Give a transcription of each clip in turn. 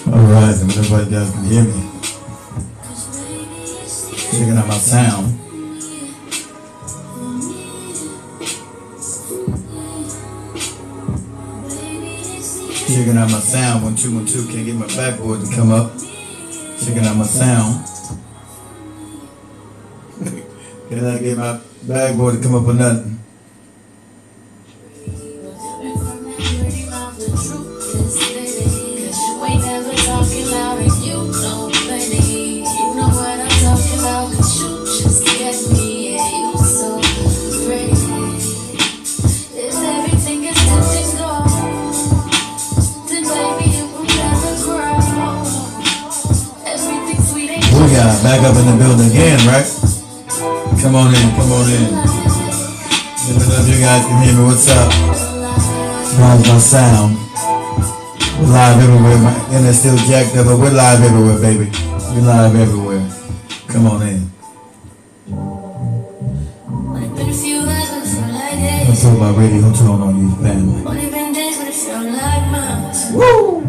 Alright, and everybody guys can hear me. Checking out my sound. Checking out my sound. 1 2 1 2. Can't get my backboard to come up. Checking out my sound. Can I get my backboard to come up or nothing? Back up in the building again, right? Come on in, come on in. Let me know if you guys can hear me. What's up? How's my sound? We're live everywhere. My internet's still jacked up, but we're live everywhere, baby. We're live everywhere. Come on in. Let's talk about radio tone on you, family. Woo!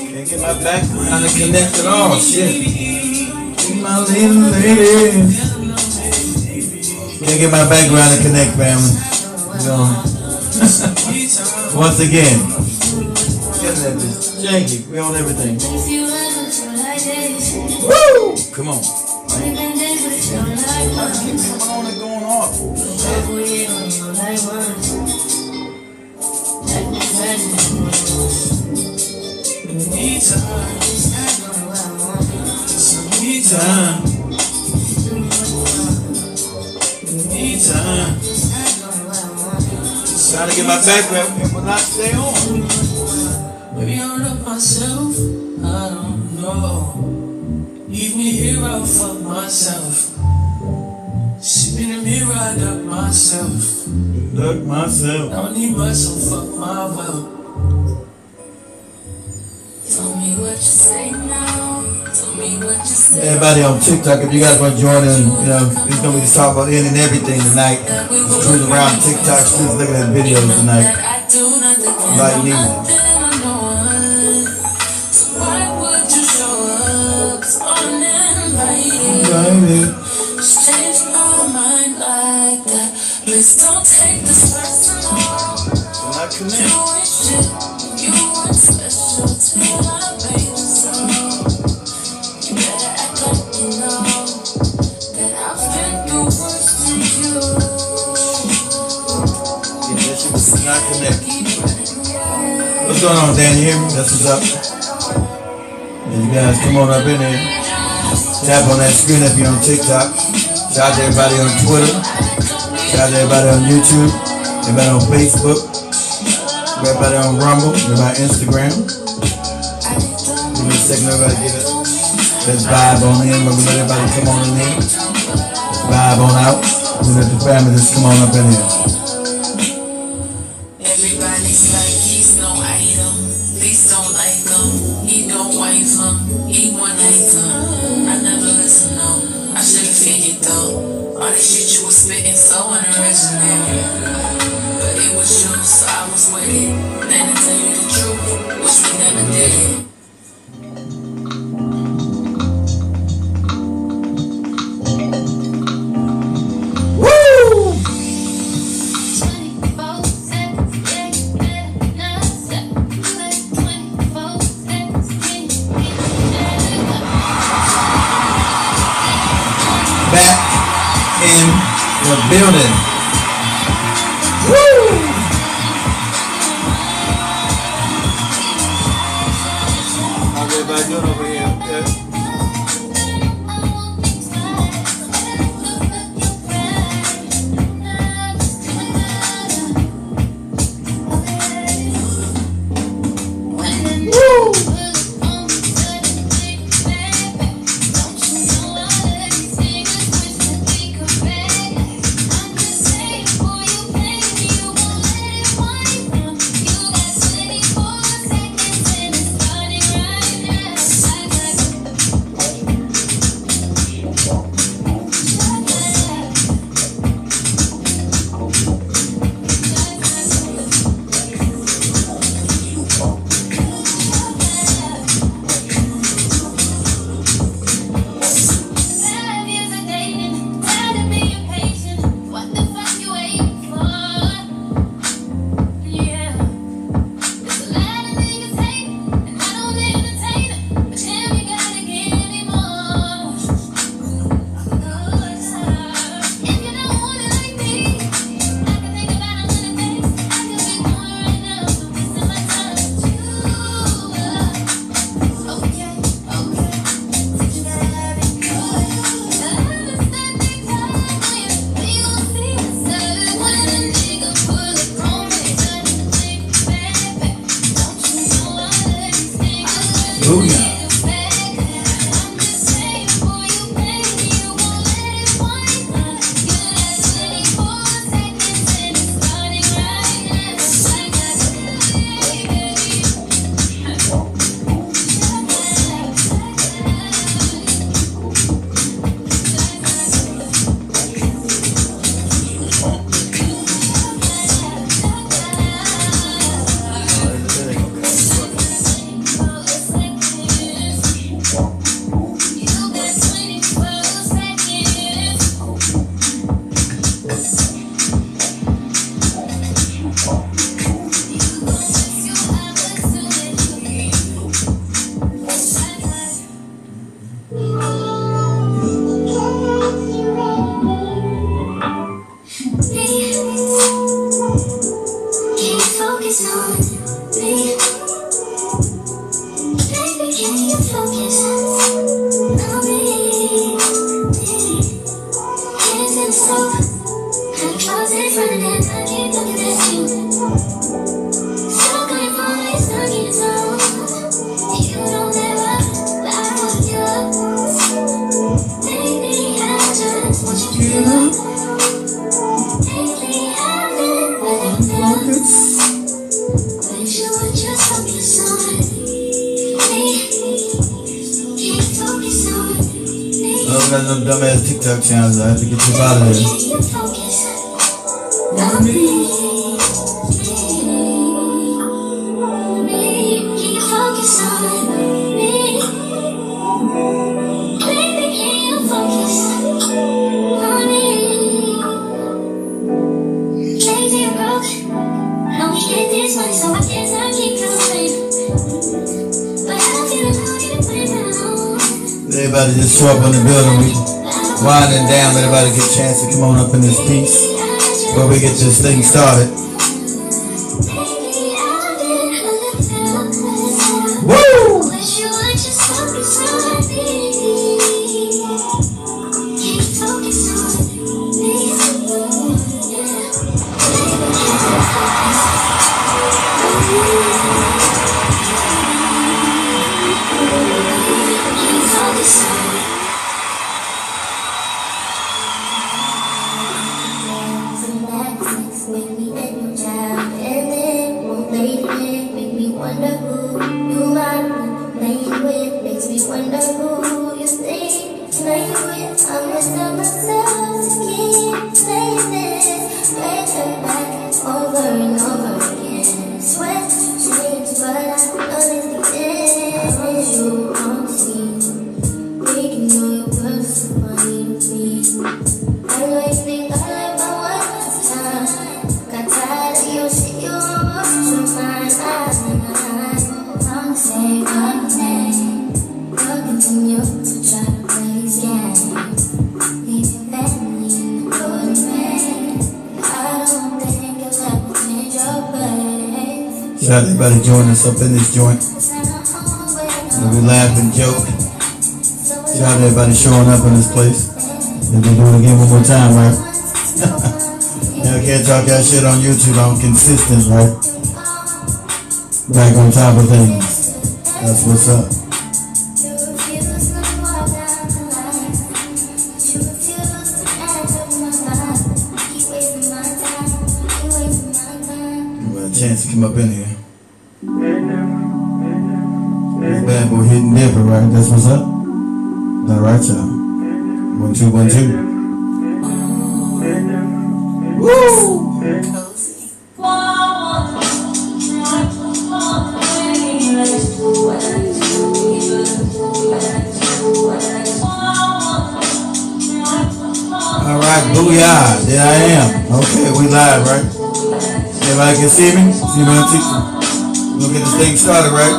Can't get my background to connect at all. Shit. My little lady. Can't get my background to connect, family. So, once again, internet is janky. We on everything. Woo! Come on. I keep coming on and going off. Time. Trying to get my background and will not stay on. Maybe I love myself, I don't know. Leave me here, I'll fuck myself. See me in the mirror, I duck myself. Duck myself. I don't need myself, fuck my will. Tell me what you say now. Tell me what you say. Everybody on TikTok, if you guys want to join in, you know, we're going to be talking about any and everything tonight. Just cruising around TikTok, just looking at videos tonight. Like me. Just change my mind like that. Please don't take this personal. You ain't shit, you weren't special till I made you so. You better act like you know that I've been the worst to you. Yeah, that shit was not connected. What's going on, Dan? You hear me? That's what's up. And you guys come on up in there. Tap on that screen if you're on TikTok. Shout out to everybody on Twitter. Shout out to everybody on YouTube. Everybody on Facebook. Everybody on Rumble. Everybody on Instagram. Give me a second, everybody get it. Let's vibe on in. Let everybody come on in here. Let's vibe on out. We let the family just come on up in here. Everybody's like, he's no item. Please don't like him. He don't wife him. He one item. I never listen, no. I should've figured though. All the shit you was spitting so unoriginal. But it was you, so I was with it. Then to tell you the truth, wish we never did it. Back in the building. Woo! How's everybody doing over here? Okay. Got them dumbass TikTok channels. I have to get you out of there. Everybody just show up in the building. We winding down. Let everybody get a chance to come on up in this piece before we get this thing started. Woo! Shout out to everybody joining us up in this joint. We laugh and joke. Shout out to everybody showing up in this place. If they do it again one more time, right? I can't talk that shit on YouTube. I'm consistent, right? Back on top of things. That's what's up. Chance to come up in here. Bad boy hitting different, right? That's what's up. All right, y'all. 1 2 1 2. Woo! All right, booyah! There I am. Okay, we live, right? Everybody can see me? See me on TikTok? We'll get this thing started, right?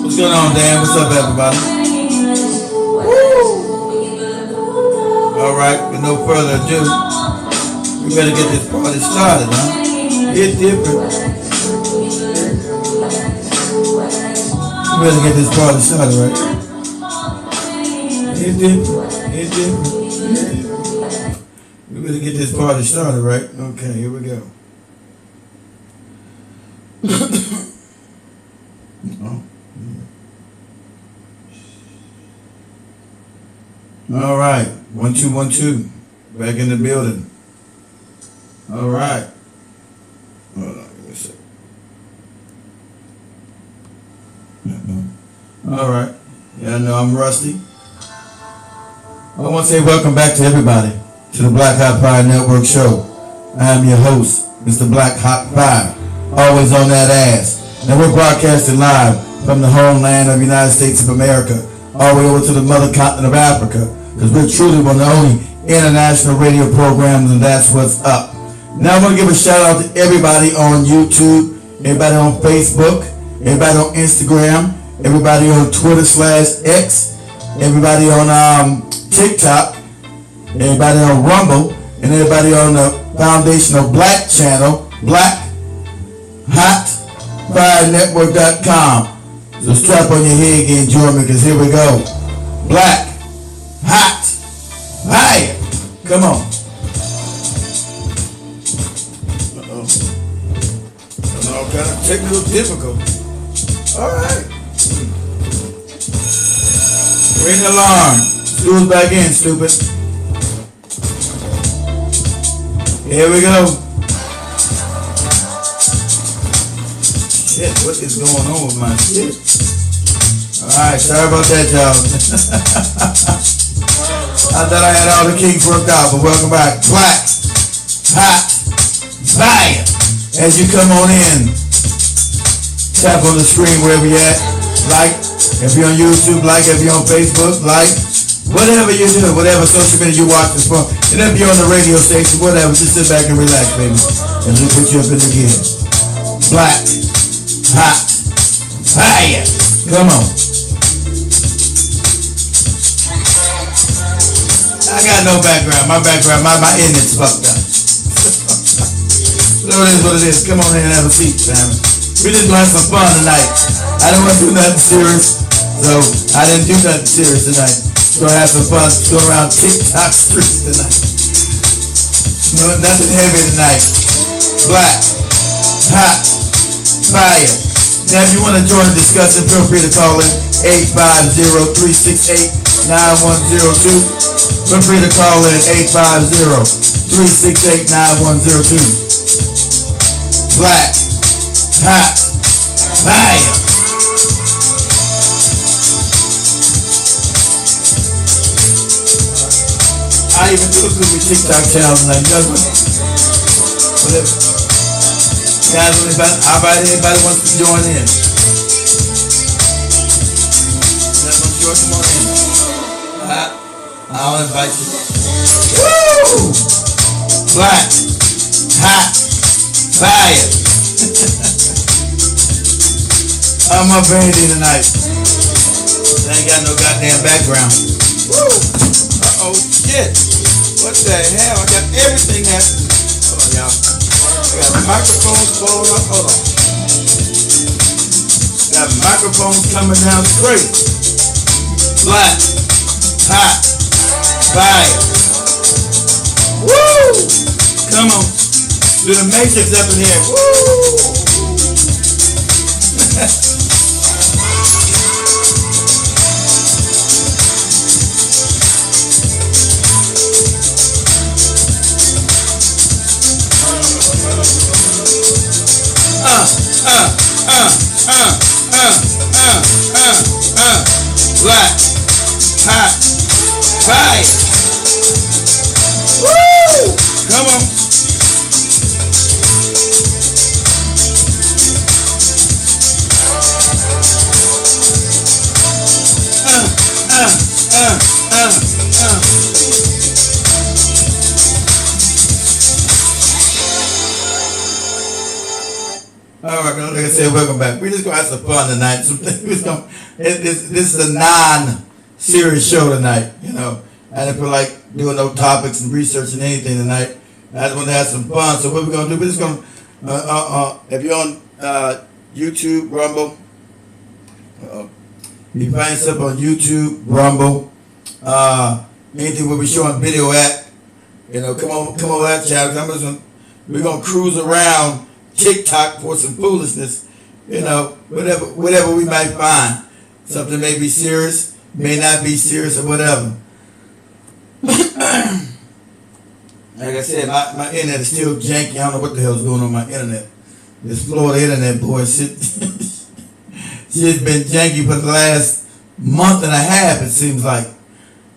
What's going on, Dan? What's up, everybody? Alright, with no further ado, we better get this party started, huh? It's different. We better get this party started, right? It's different. It's different. We better get this party started, right? Okay, here we go. All right, 1 2 1 2. Back in the building. All right. Hold on, give me a second. All right. Yeah, I know I'm rusty. I want to say welcome back to everybody to the Black Hot Fire Network show. I am your host, Mr. Black Hot Fire, always on that ass. And we're broadcasting live from the homeland of the United States of America, all the way over to the mother continent of Africa, because we're truly one of the only international radio programs, and that's what's up. Now I want to give a shout out to everybody on YouTube, everybody on Facebook, everybody on Instagram, everybody on Twitter/X, everybody on TikTok, everybody on Rumble, and everybody on the Foundational Black channel, BlackHotFireNetwork.com. So strap on your head again, join me, because here we go. Black Hot Fire. Come on. All kind of technical difficulty. All right. Ring the alarm. Stu's back in, stupid. Here we go. Shit, what is going on with my shit? Alright, sorry about that, y'all. I thought I had all the kinks worked out, but welcome back. Black Hot Fire. As you come on in, tap on the screen wherever you're at. Like, if you're on YouTube, like, if you're on Facebook, like. Whatever you do, whatever social media you watch this from, and if you're on the radio station, whatever, just sit back and relax, baby. And we put you up in the gear. Black Hot Fire. Come on. I got no background. My internet's fucked up. So it is what it is. Come on in and have a seat, family. We just gonna have some fun tonight. I don't want to do nothing serious, so I didn't do nothing serious tonight. Gonna have some fun going around TikTok streets tonight. No, nothing heavy tonight. Black Hot Fire. Now if you want to join the discussion, feel free to call in 850-368-9102. Feel free to call in 850-368-9102. Black Hot Fire. I even do a stupid TikTok channel like whatever. Guys, anybody wants to join in. George, come on in. I'll invite you. Woo! Black, hot, fire. I'm up Randy tonight. I ain't got no goddamn background. Woo! Uh-oh, shit. What the hell? I got everything happening. Hold on, y'all. I got microphones blowing up. Hold on. Got microphones coming down straight. Black, hot, fire. Woo! Come on. Do the Matrix up in here. Woo! Black, hot, fire. Woo! Come on. All right, like I said, welcome back. We're just gonna have some fun tonight. This is a non-serious show tonight. You know, I didn't feel like doing no topics and researching anything tonight. I just want to have some fun. So what we're gonna do? We're just gonna, if you're on YouTube, Rumble, you find stuff on YouTube, Rumble, anything where we showing video at. You know, come on that channel. We're gonna cruise around TikTok for some foolishness, you know, whatever we might find. Something may be serious, may not be serious, or whatever. Like I said, my internet is still janky. I don't know what the hell's going on with my internet. This Florida internet, boy, shit's been janky for the last month and a half, it seems like.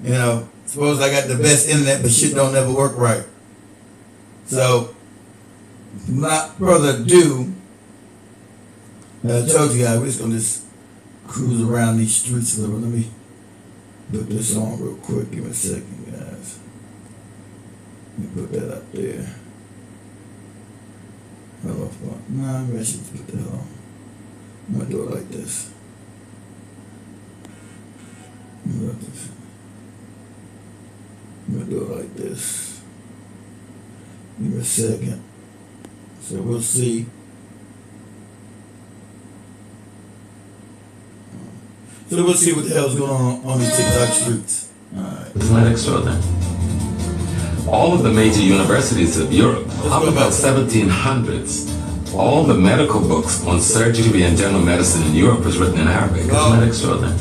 You know, suppose I got the best internet, but shit don't ever work right. So, without further ado, I told you guys, we're just going to cruise around these streets a little. Let me put this on real quick. Give me a second, guys. Let me put that up there. Hello, nah, maybe I should put that on. I'm going to do it like this. I'm going to do it like this. Give me a second. So we'll see. So we'll see what the hell's going on these TikTok streets. Alright. Isn't that extraordinary? All of the major universities of Europe, up about 1700s, all the medical books on surgery and general medicine in Europe was written in Arabic. Isn't that extraordinary?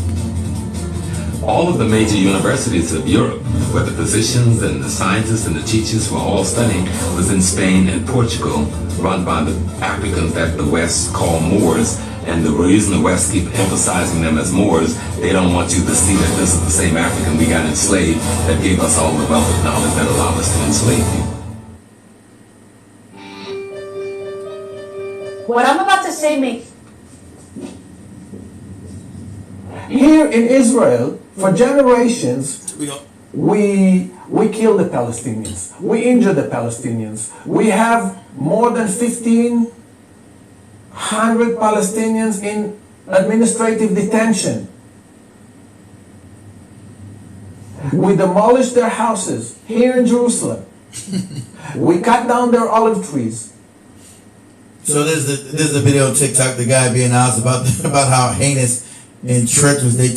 All of the major universities of Europe, where the physicians and the scientists and the teachers were all studying, was in Spain and Portugal, run by the Africans that the West call Moors. And the reason the West keep emphasizing them as Moors, they don't want you to see that this is the same African we got enslaved that gave us all the wealth of knowledge that allowed us to enslave people. What I'm about to say makes... Here in Israel, for generations, we kill the Palestinians. We injure the Palestinians. We have more than 1,500 Palestinians in administrative detention. We demolished their houses here in Jerusalem. We cut down their olive trees. So there's a video on TikTok, the guy being asked about how heinous and treacherous they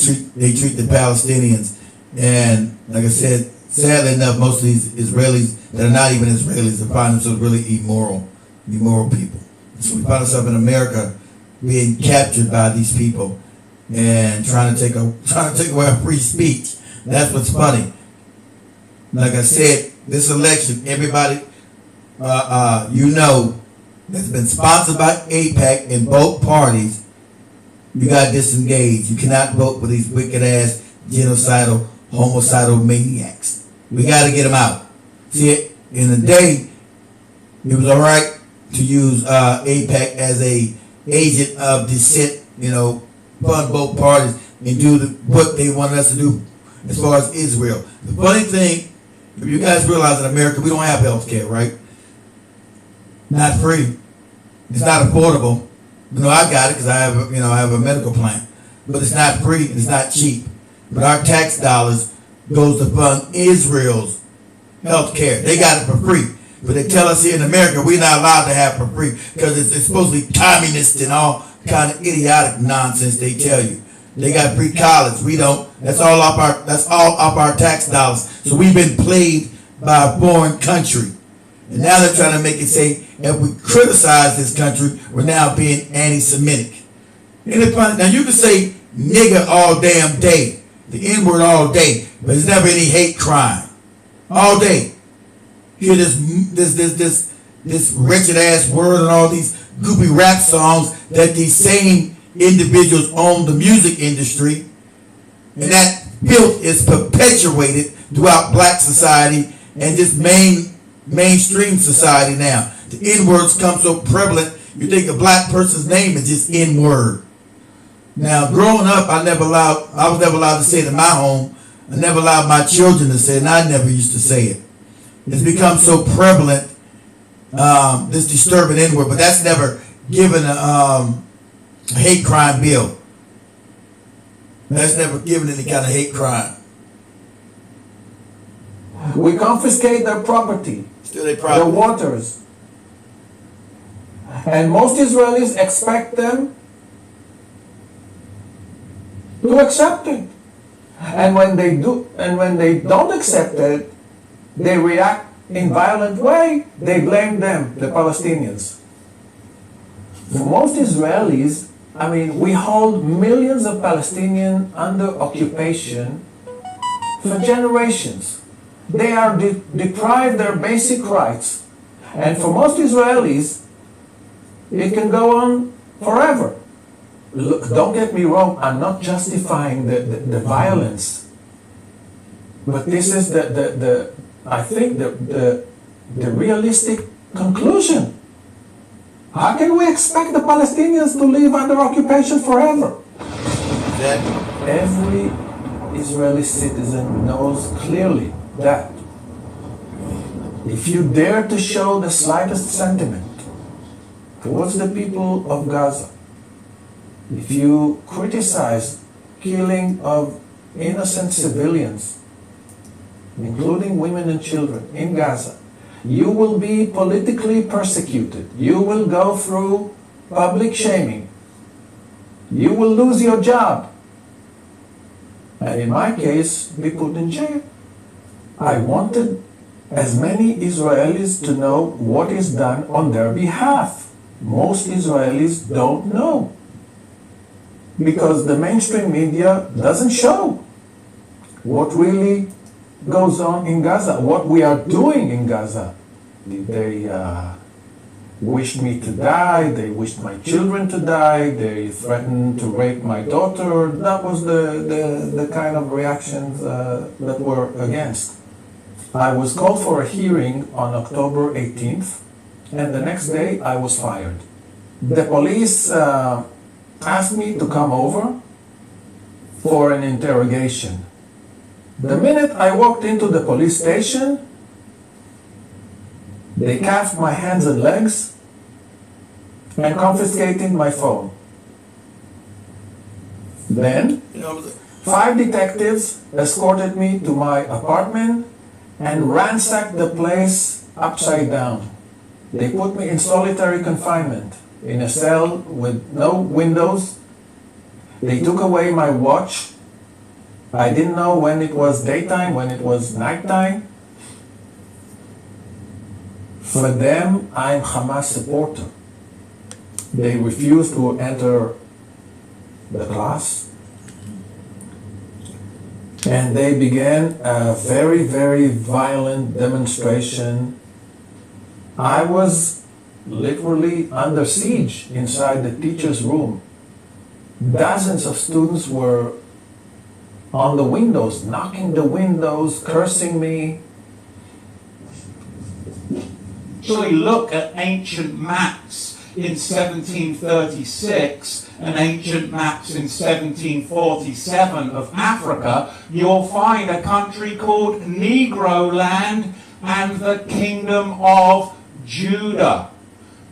treat the Palestinians. And like I said, sadly enough, most of these Israelis that are not even Israelis, they find themselves really immoral people. So we find ourselves in America being captured by these people and trying to take away our free speech. That's what's funny. Like I said, this election, everybody that's been sponsored by AIPAC in both parties, you got to disengage. You cannot vote for these wicked ass genocidal, homicidal maniacs. We got to get them out. See, in the day, it was all right to use AIPAC as a agent of dissent, fund both parties. and do what they wanted us to do as far as Israel. The funny thing, if you guys realize in America, we don't have health care, right? Not free. It's not affordable. I got it because I have a medical plan. But it's not free and it's not cheap. But our tax dollars goes to fund Israel's health care. They got it for free. But they tell us here in America we're not allowed to have it for free because it's supposed to be communist and all kind of idiotic nonsense they tell you. They got free college. We don't. That's all off our tax dollars. So we've been played by a foreign country. And now they're trying to make it say if we criticize this country, we're now being anti-Semitic. Isn't it funny? Now you can say nigger all damn day, the N-word all day, but there's never any hate crime. All day. Hear this wretched ass word and all these goopy rap songs that these same individuals own the music industry, and that filth is perpetuated throughout black society and just mainstream society now. The N-words come so prevalent, you think a black person's name is just N-word. Now, growing up, I was never allowed to say it in my home. I never allowed my children to say it, and I never used to say it. It's become so prevalent, this disturbing N-word, but that's never given a hate crime bill. That's never given any kind of hate crime. We confiscate their property, their waters. And most Israelis expect them to accept it. And when they don't accept it, they react in violent way. They blame them, the Palestinians. For most Israelis, we hold millions of Palestinians under occupation for generations. They are deprived their basic rights. And for most Israelis, it can go on forever. Look, don't get me wrong, I'm not justifying the violence. But this is I think the realistic conclusion. How can we expect the Palestinians to live under occupation forever? Every Israeli citizen knows clearly that if you dare to show the slightest sentiment towards the people of Gaza, if you criticize killing of innocent civilians, including women and children in Gaza, you will be politically persecuted. You will go through public shaming. You will lose your job. And in my case, be put in jail. I wanted as many Israelis to know what is done on their behalf. Most Israelis don't know, because the mainstream media doesn't show what really goes on in Gaza, what we are doing in Gaza. They wished me to die, they wished my children to die, they threatened to rape my daughter. That was the kind of reactions that were against. I was called for a hearing on October 18th, and the next day I was fired. The police asked me to come over for an interrogation. The minute I walked into the police station, they cuffed my hands and legs and confiscated my phone. Then, 5 detectives escorted me to my apartment and ransacked the place upside down. They put me in solitary confinement in a cell with no windows. They took away my watch. I didn't know when it was daytime, when it was nighttime. For them, I'm Hamas supporter. They refused to enter the class. And they began a very, very violent demonstration. I was literally under siege inside the teacher's room. Dozens of students were on the windows, knocking the windows, cursing me. Actually look at ancient maps in 1736 and ancient maps in 1747 of Africa, you'll find a country called Negro Land and the Kingdom of Judah.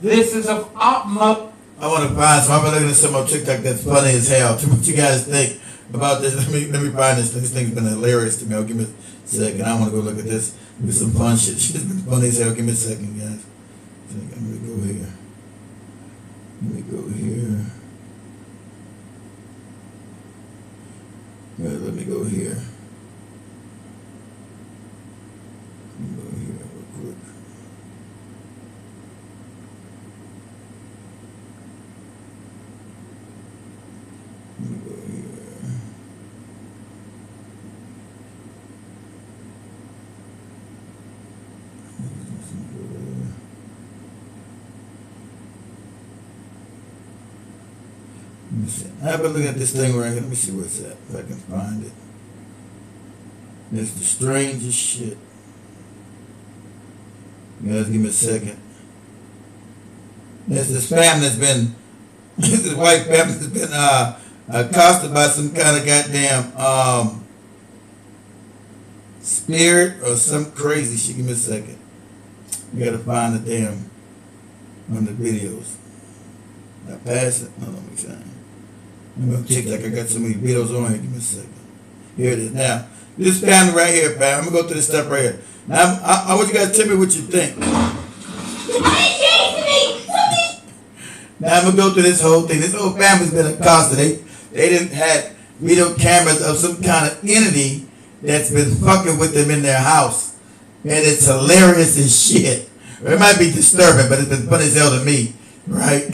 This is of utmost... I want to find some. I'm looking at some on TikTok that's funny as hell. What you guys think about this? Let me find this. This thing's been hilarious to me. Give me a second. I want to go look at this. With some fun shit. Shit's been funny as hell. Give me a second, guys. I'm gonna go here. Let me go here. Yeah, let me go here. Let me go here real quick. Let me go here. Let me see. I have a look at this thing right here. Let me see where it's at, if I can find it. It's the strangest shit. You guys give me a second. There's this family that's been, this white family that's been accosted by some kind of goddamn spirit or some crazy shit. Give me a second. You gotta find the damn, on the videos. I pass it. Hold on, let me find it. I'm gonna check like I got so many videos on here. Give me a second. Here it is. Now, this family right here, fam. I'm gonna go through this stuff right here. Now, I want you guys to tell me what you think. Now, I'm gonna go through this whole thing. This whole family's been accosted. They didn't have video cameras of some kind of entity that's been fucking with them in their house, and it's hilarious as shit. It might be disturbing, but it's been funny as hell to me, right?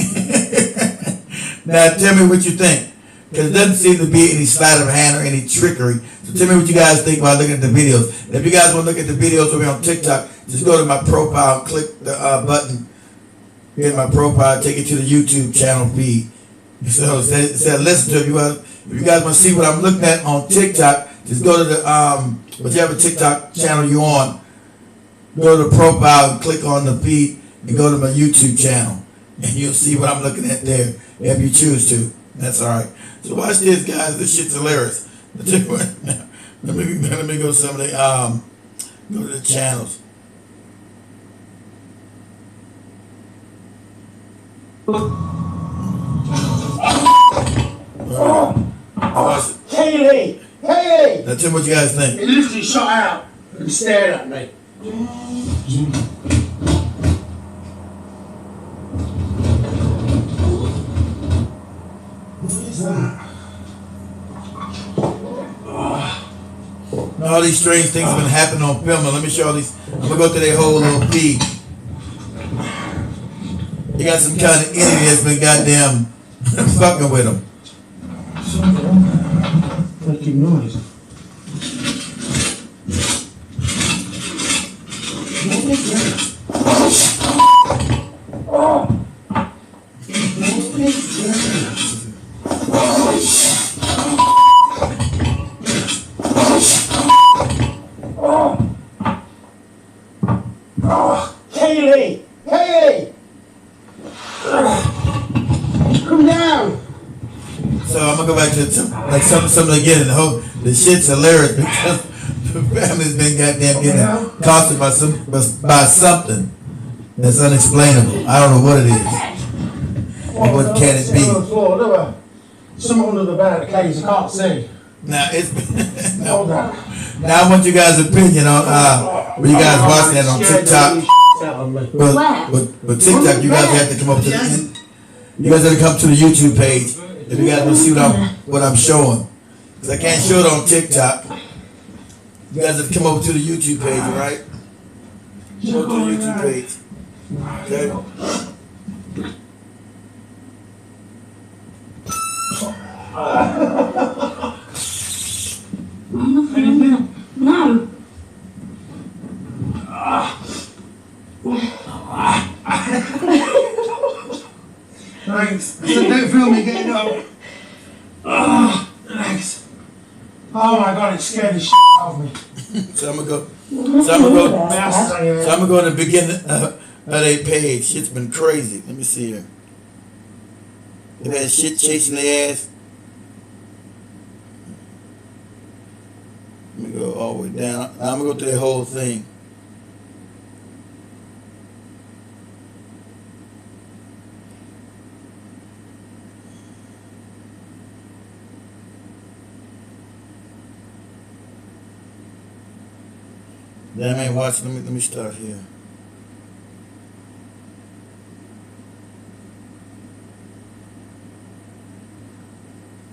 Now, tell me what you think. Because it doesn't seem to be any sleight of hand or any trickery. So tell me what you guys think while looking at the videos. And if you guys want to look at the videos over on TikTok, just go to my profile, click the button here in my profile, take it to the YouTube channel feed. So it said listen to it. If you guys want to see what I'm looking at on TikTok, just go to the whichever TikTok channel you're on, go to the profile and click on the feed and go to my YouTube channel. And you'll see what I'm looking at there if you choose to. That's all right. So watch this, guys. This shit's hilarious. Let me go to some of the go to the channels. Kaylee! Now tell me what you guys think. He literally shot out and stared at me. All these strange things have been happening on film. Now let me show all these. I'm gonna go through their whole little feed. You got some kind of entity that's been goddamn fucking with them. Making noise. Kaylee! Kaylee! Come down! So I'm gonna go back to something again. And the shit's hilarious because the family's been goddamn getting accosted by something that's unexplainable. I don't know what it is. And what can it be? Some under the barricades, I can't see. Now it's Hold on. now I want you guys' opinion on when you guys watch that on TikTok. But TikTok, you guys have to come up to the you guys have to come to the YouTube page if you guys want to see what I'm showing. Because I can't show it on TikTok. You guys have to come over to the YouTube page, all right? Go to the YouTube page. Okay? No. Thanks. Don't feel me getting up. Thanks. Oh my god, it scared the shit out of me. So I'm gonna go in the beginning of their page. Shit's been crazy. Let me see here. With that shit chasing their ass. Let me go all the way down. Now I'm gonna go through the whole thing. Damn, I ain't watching. Let me start here.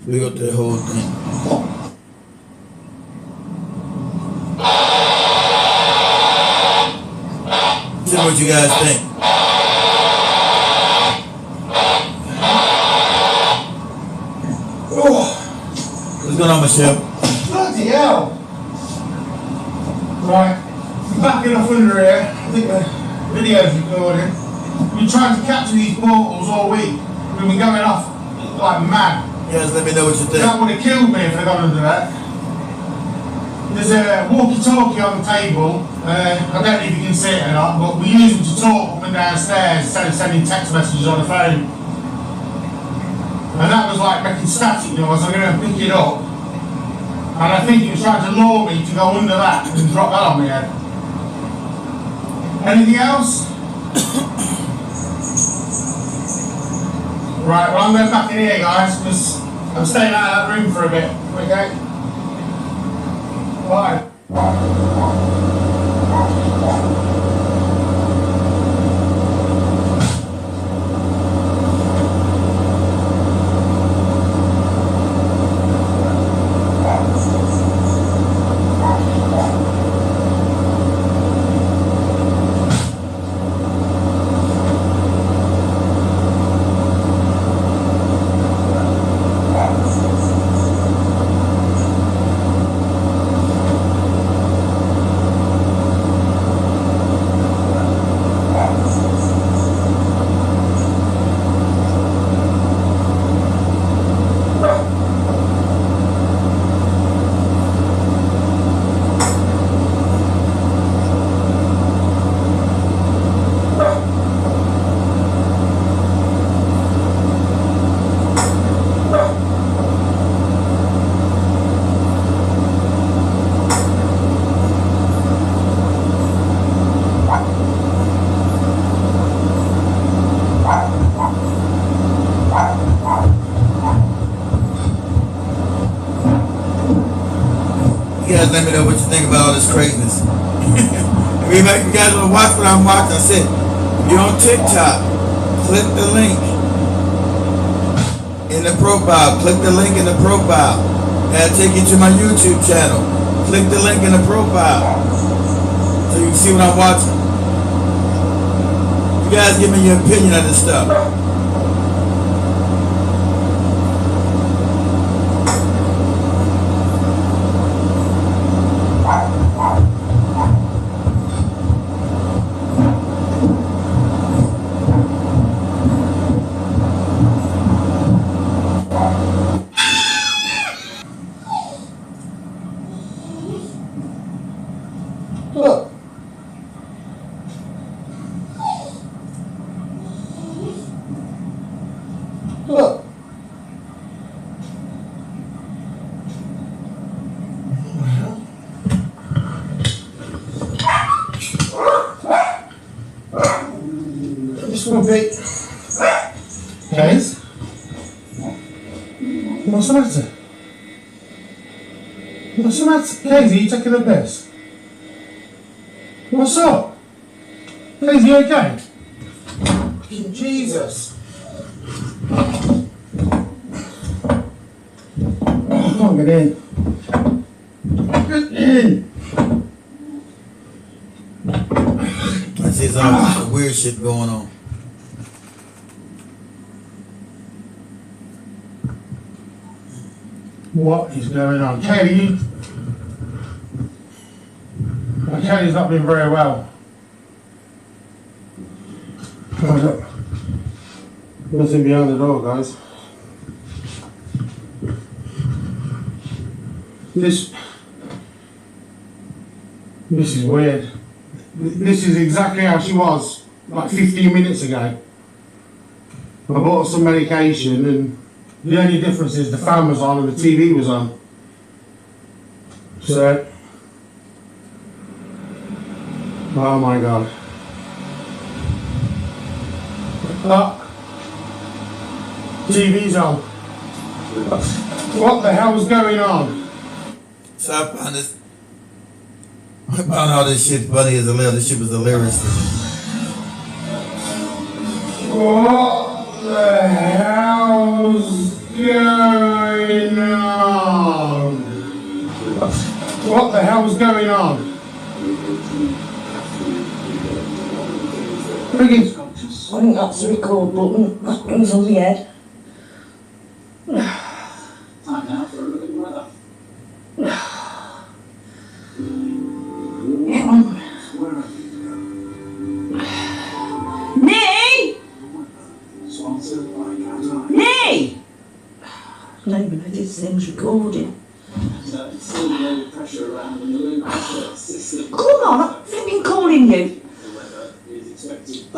We go through the whole thing. Tell me what you guys think. What's going on, Michelle? Bloody hell! Right, backing off under here. I think the video's recording. We're trying to capture these portals all week. We've been going off like mad. Yes, let me know what you think. That would have killed me if I got under that. There's a walkie-talkie on the table. I don't know if you can see it or not, but we use them to talk up and downstairs instead of sending text messages on the phone. And that was like making static noise. I'm going to pick it up. And I think he was trying to lure me to go under that and drop that on my head. Anything else? Right, well I'm going back in here, guys, because I'm staying out of that room for a bit. Okay? Bye. Let me know what you think about all this craziness. If you guys want to watch what I'm watching, I said, if you're on TikTok, click the link in the profile. Click the link in the profile. That'll take you to my YouTube channel. Click the link in the profile so you can see what I'm watching. You guys give me your opinion on this stuff. Look. Look. Just one bit. Guys? What's the matter? What's the matter? Casey, you taking a piss? What's up? Casey, you okay? Jesus. Oh, I can't get in. Get in. I see some weird shit going on. What is going on? Kaylee, Kaylee's not been very well. Hold up. Nothing behind the door, guys. This is weird. This is exactly how she was like 15 minutes ago. I bought some medication, and the only difference is the fan was on and the TV was on. So, oh my God. TV's on. What the hell was going on? So I found this. I found all this shit funny as a little. This shit was hilarious to me. What the hell's going on? What the hell was going on? Riggins. I think that's the record button. That goes on the head. Time now for a look at the weather. Get on. Nee! Sponsored by Qatar. Nee! I don't even know if this thing's recording. Still low pressure around the low pressure system. Come on, I'm flipping calling you. The weather is expected.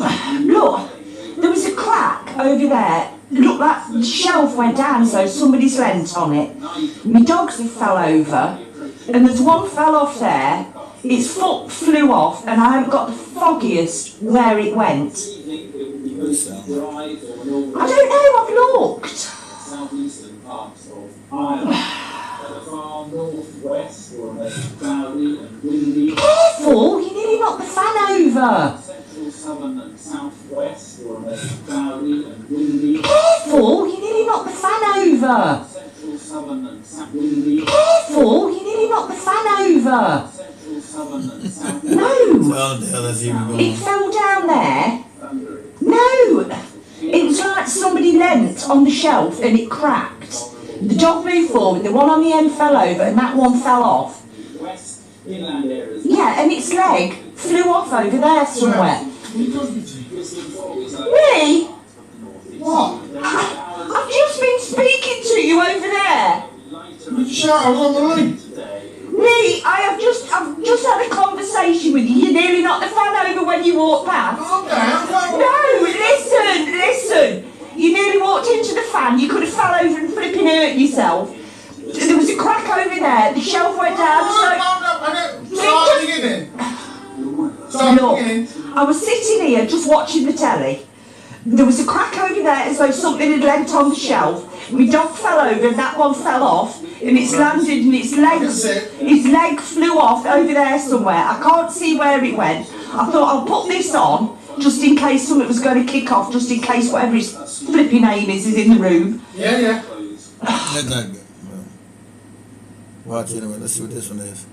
Look, there was a crack over there. Look, that shelf went down, so somebody's leant on it. My dogs have fell over, and there's one fell off there. Its foot flew off, and I haven't got the foggiest where it went. I don't know, I've looked. Southeastern parts of Ireland. At the far northwest, or cloudy and windy. Careful, you nearly knocked the fan over. Central, southern and southwest, or cloudy and windy. Careful, you nearly knocked the fan over. Central, southern and south windy. Careful, you nearly knocked the fan over. Central, southern and south No, How the hell that's even going? it fell down there. thundering. No, it was like somebody leant on the shelf and it cracked. The dog moved forward, the one on the end fell over and that one fell off. West, inland areas. Yeah, and its leg flew off over there somewhere. Whistling fog is over Me? What? I've just been speaking to you over there. You shout, I was on the line. Me, I've just had a conversation with you. You nearly knocked the fan over when you walked past. Calm down. No, listen. You nearly walked into the fan. You could have fell over and flipping hurt yourself. There was a crack over there. The shelf went down. Start beginning. Start Look, beginning. I was sitting here just watching the telly. There was a crack over there as though something had leant on the shelf. My dog fell over and that one fell off. And it's landed and its leg flew off over there somewhere. I can't see where it went. I thought I'll put this on just in case something was going to kick off, just in case whatever his flipping name is in the room. Yeah. That's not good. Well, watch it anyway. Let's see what this one is.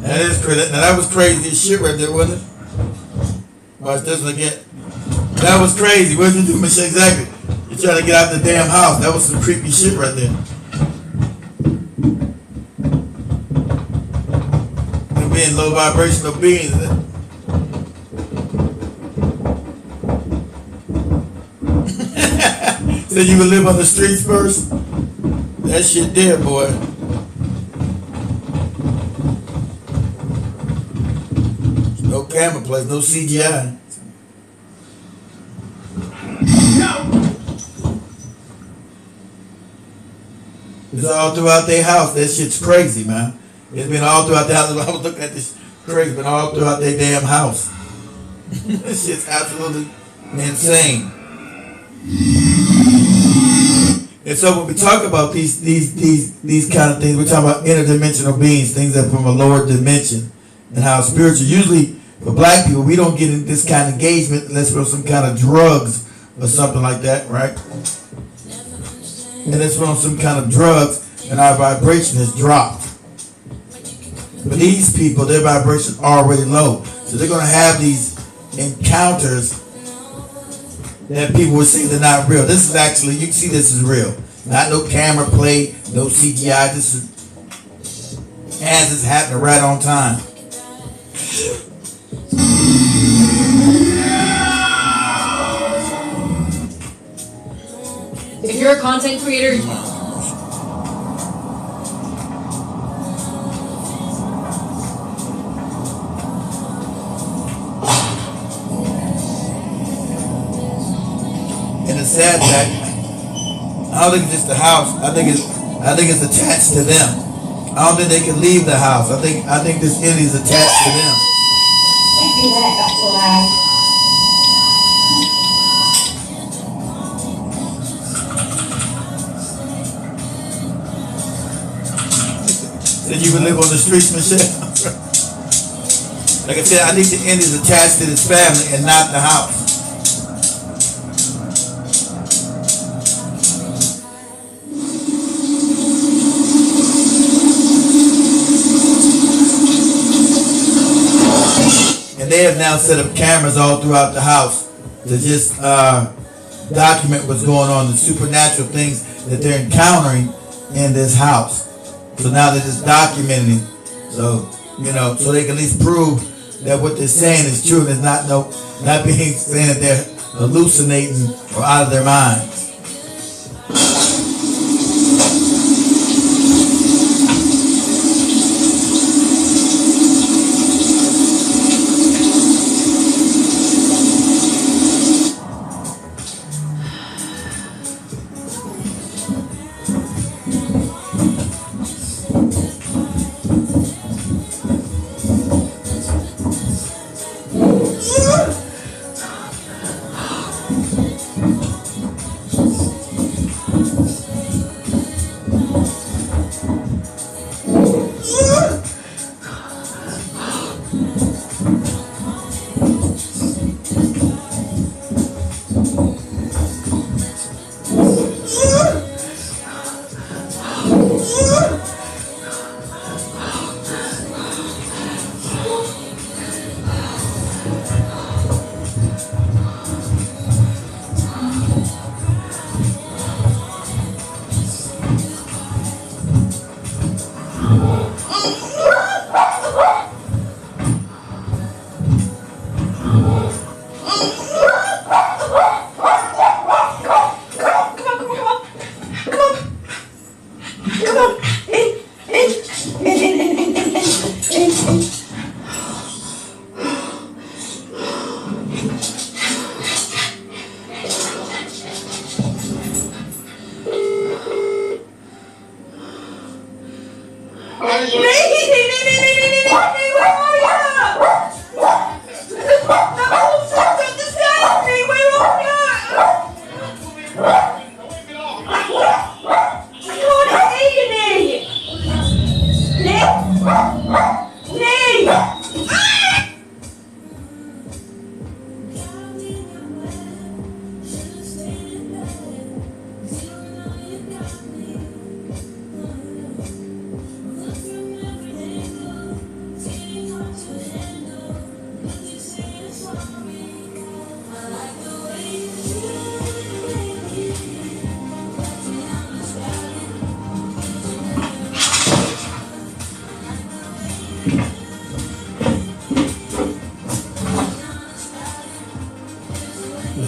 That is crazy. Now that was crazy as shit right there, wasn't it? Watch this one again. That was crazy. What did you do, Michelle? Exactly. You're trying to get out the damn house. That was some creepy shit right there. You're being low vibrational beings. Said you would live on the streets first? That shit there, boy. No camera plays, no CGI. It's all throughout their house. That shit's crazy, man. It's been all throughout the house. I was looking at this crazy, it's been all throughout their damn house. This shit's absolutely insane. And so when we talk about these kind of things, we're talking about interdimensional beings, things that are from a lower dimension, and how spiritual. Usually for black people, we don't get in this kind of engagement unless we're on some kind of drugs or something like that, right? Unless we're on some kind of drugs and our vibration has dropped. But these people, their vibration is already low, so they're going to have these encounters that people would say they're not real. This is actually, you can see this is real. Not no camera play, no CGI. This is as it's happening right on time. If you're a content creator, And it's sad that I don't think it's just the house. I think it's attached to them. I don't think they can leave the house. I think this entity is attached to them. Said you would live on the streets, Michelle. Like I said, I think the entity is attached to this family and not the house. They have now set up cameras all throughout the house to just document what's going on, the supernatural things that they're encountering in this house. So now they're just documenting it. So, so they can at least prove that what they're saying is true and it's not being saying that they're hallucinating or out of their minds.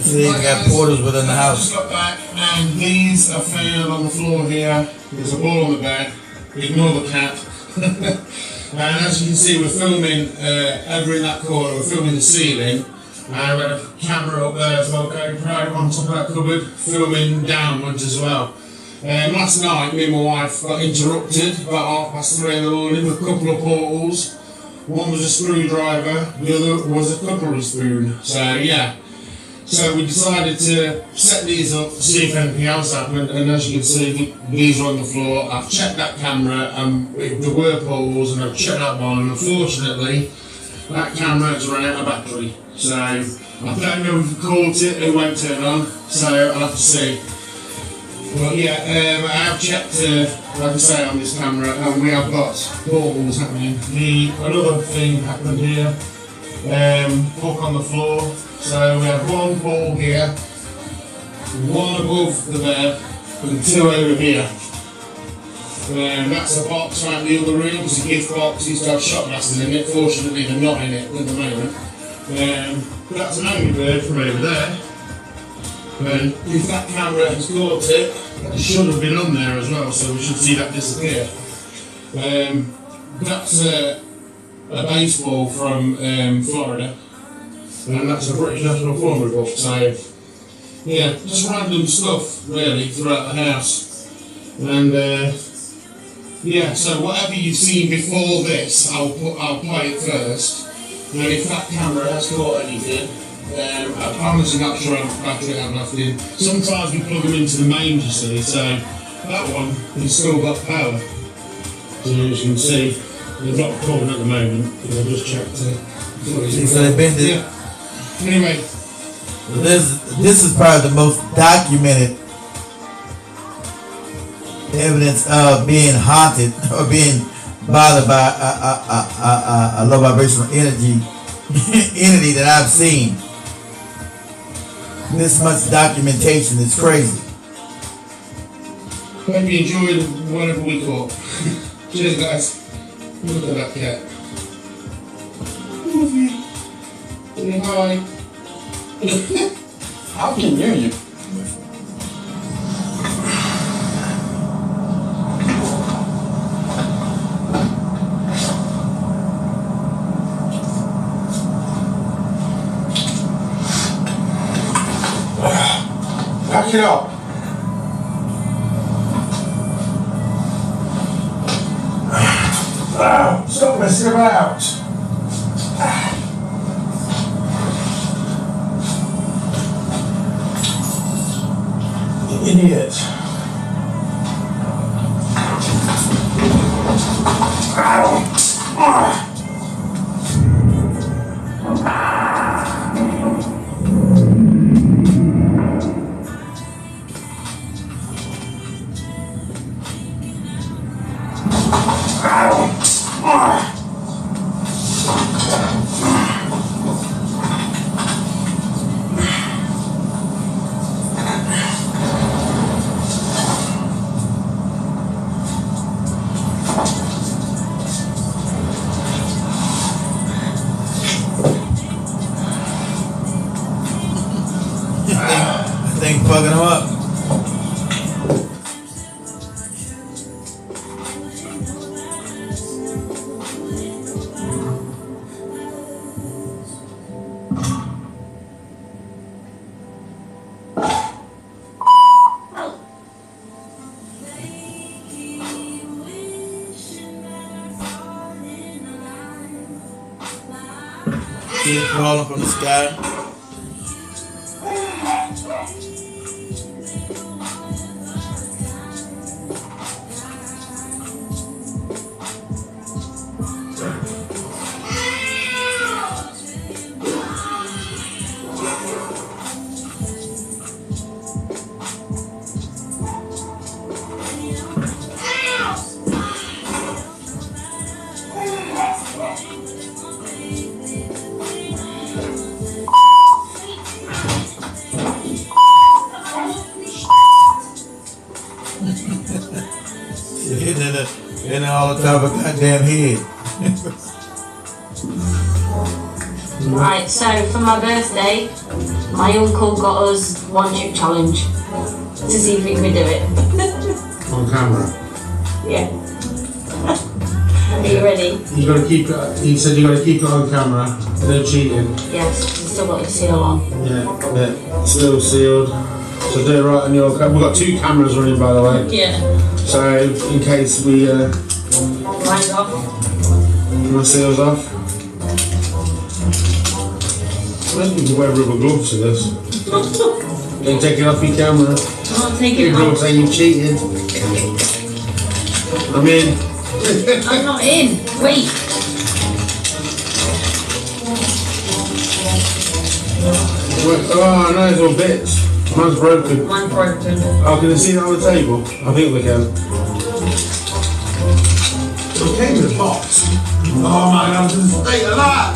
They got portals within the house. Just got back, and these are found on the floor here. There's a ball on the bed. Ignore the cat. And as you can see, we're filming over in that corner. We're filming the ceiling. And we've got a camera up there as well, going right on top of that cupboard, filming downwards as well. Last night, me and my wife got interrupted about 3:30 in the morning with a couple of portals. One was a screwdriver, the other was a cutlery spoon. So yeah, so we decided to set these up to see if anything else happened. And as you can see, these are on the floor. I've checked that camera and there were portals, and I've checked that one. And unfortunately, that camera's run out of battery. So I don't know if we caught it, it won't turn on. So I'll have to see. But yeah, I have checked, like I say, on this camera, and we have got portals happening. Another thing happened here, hook on the floor. So we have one portal here, one above the bed, and two over here. That's a box out the other room. It's a gift box. It's got shot glasses in it. Fortunately, they're not in it at the moment. That's an angry bird from over there. And if that camera has caught it, it should have been on there as well, so we should see that disappear. That's a baseball from Florida, and that's a British National Formula book. So yeah, just random stuff really throughout the house. And yeah, so whatever you've seen before this, I'll play it first. And if that camera has caught anything, I'm honestly not sure how much battery I've left in. Sometimes we plug them into the mains, you see, so that one has still got power. So as you can see, they're not recording at the moment, because I just checked it. So they've been there. Yeah. Anyway. This is probably the most documented evidence of being haunted or being bothered by a low vibrational entity that I've seen. This much documentation is crazy. Hope you enjoyed whatever we caught. Cheers, guys. Look at that cat. Love you. Say hi. I can hear you. Back it up. Stop messing about. Idiot. Fucking them up. See it falling from the sky. Hitting all the top of a goddamn head. Right, so for my birthday, my uncle got us one chip challenge to see if we could do it. On camera. Yeah. Are you ready? You got to keep it. He said you got to keep it on camera. No cheating. Yes, it's still got the seal on. Yeah, still sealed. So do it right on your camera. We've got 2 cameras running, by the way. Yeah. So in case we Mine's off. my seals off. I don't think you can wear rubber gloves for this. Don't take it off your camera. I'm not taking it People will off. say you cheated. I'm in. I'm not in. Wait. Oh no, it's all bits. Mine's broken. Mine's broken. Oh, can I see it on the table? I think we can. It came in a box. Oh my God, this is state of that.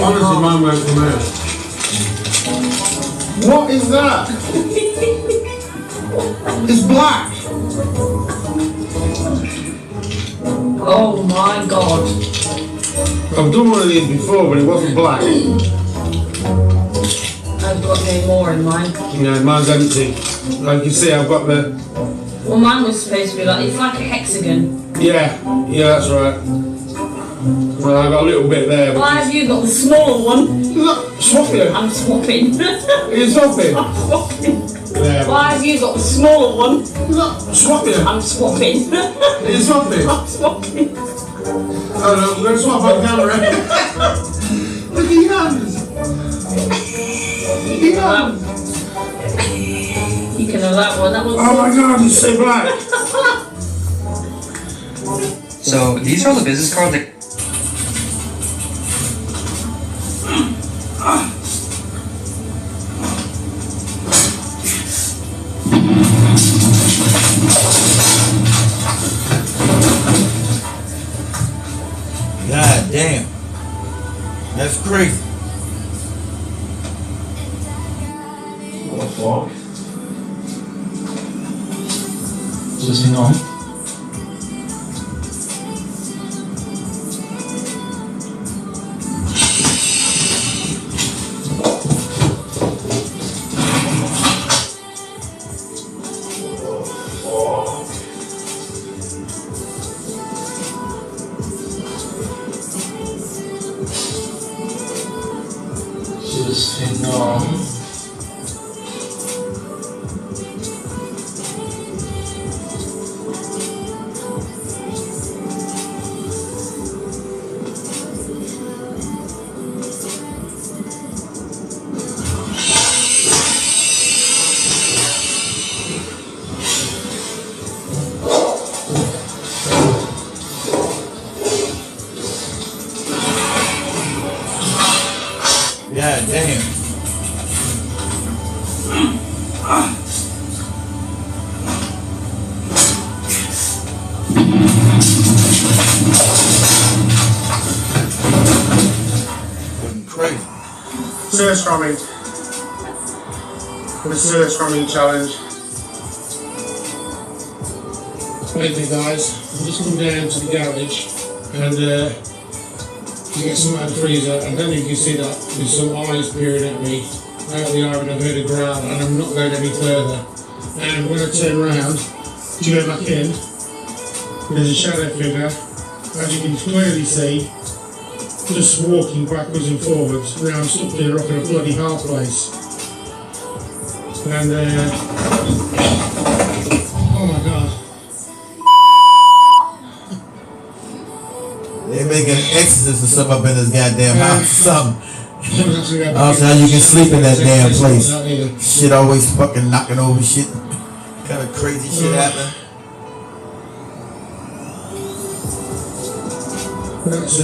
Honestly, mine won't come out. What is that? It's black. Oh my God. I've done one of these before, but it wasn't black. I've got no more in mine. No, mine's empty. Like you can see, I've got the... Well, mine was supposed to be like, it's like a hexagon. Yeah, that's right. Well, I've got a little bit there. Why have you got the smaller one? Look, swap it. I'm swapping. You're swapping? I'm swapping. Yeah. Why have you got the smaller one? Look, swap it. I'm swapping. You're swapping? I'm swapping. Oh no, I'm going to swap on camera. Look at your hands. Look at your hands. You can have that one. That one's Oh my God, it's so black. So these are the business cards that God damn. That's crazy. What the fuck? Is this thing on? Is this thing on? God damn. Looking crazy. Search ramming. The search ramming challenge. Basically guys, I've just come down to the garage and to get some out of the freezer. I don't know if you can see that, there's some eyes peering at me out the oven. I've heard a growl and I'm not going any further. And when I turn around to go back in, there's a shadow figure, as you can clearly see, just walking backwards and forwards. Now I'm stuck in a rock and a bloody hard place. And oh my God. They making an exorcist or something up in this goddamn house or something. I don't Also, know how you can sleep in that damn place. Shit always fucking knocking over shit. Kind of crazy shit happening. That's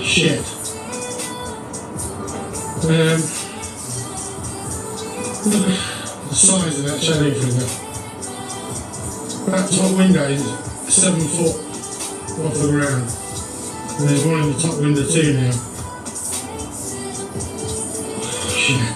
shit. Look at the size of that shadow figure. That top window is 7 foot off the ground. And there's one in the top window too now. Shit.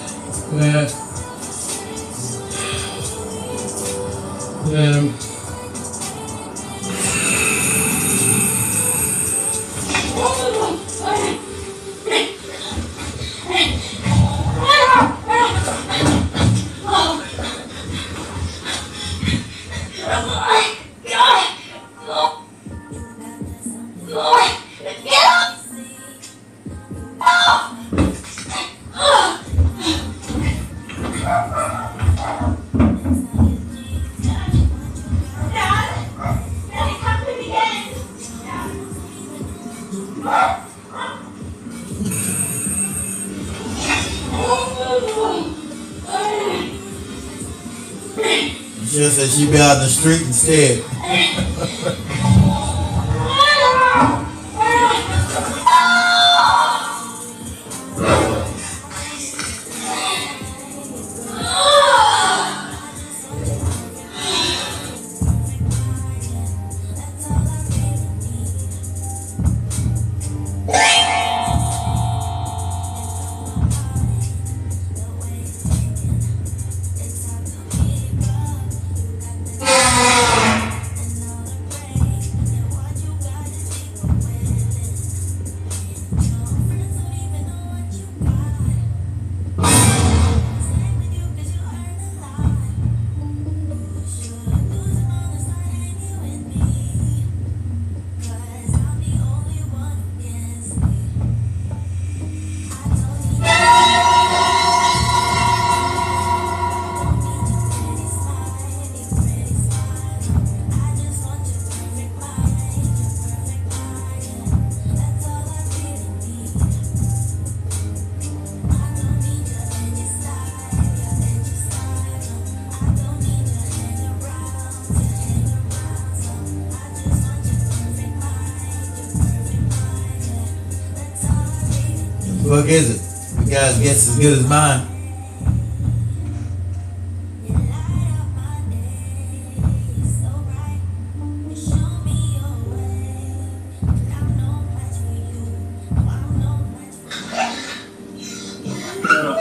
She said she'd be out in the street instead. What is it? You guys guess as good as mine.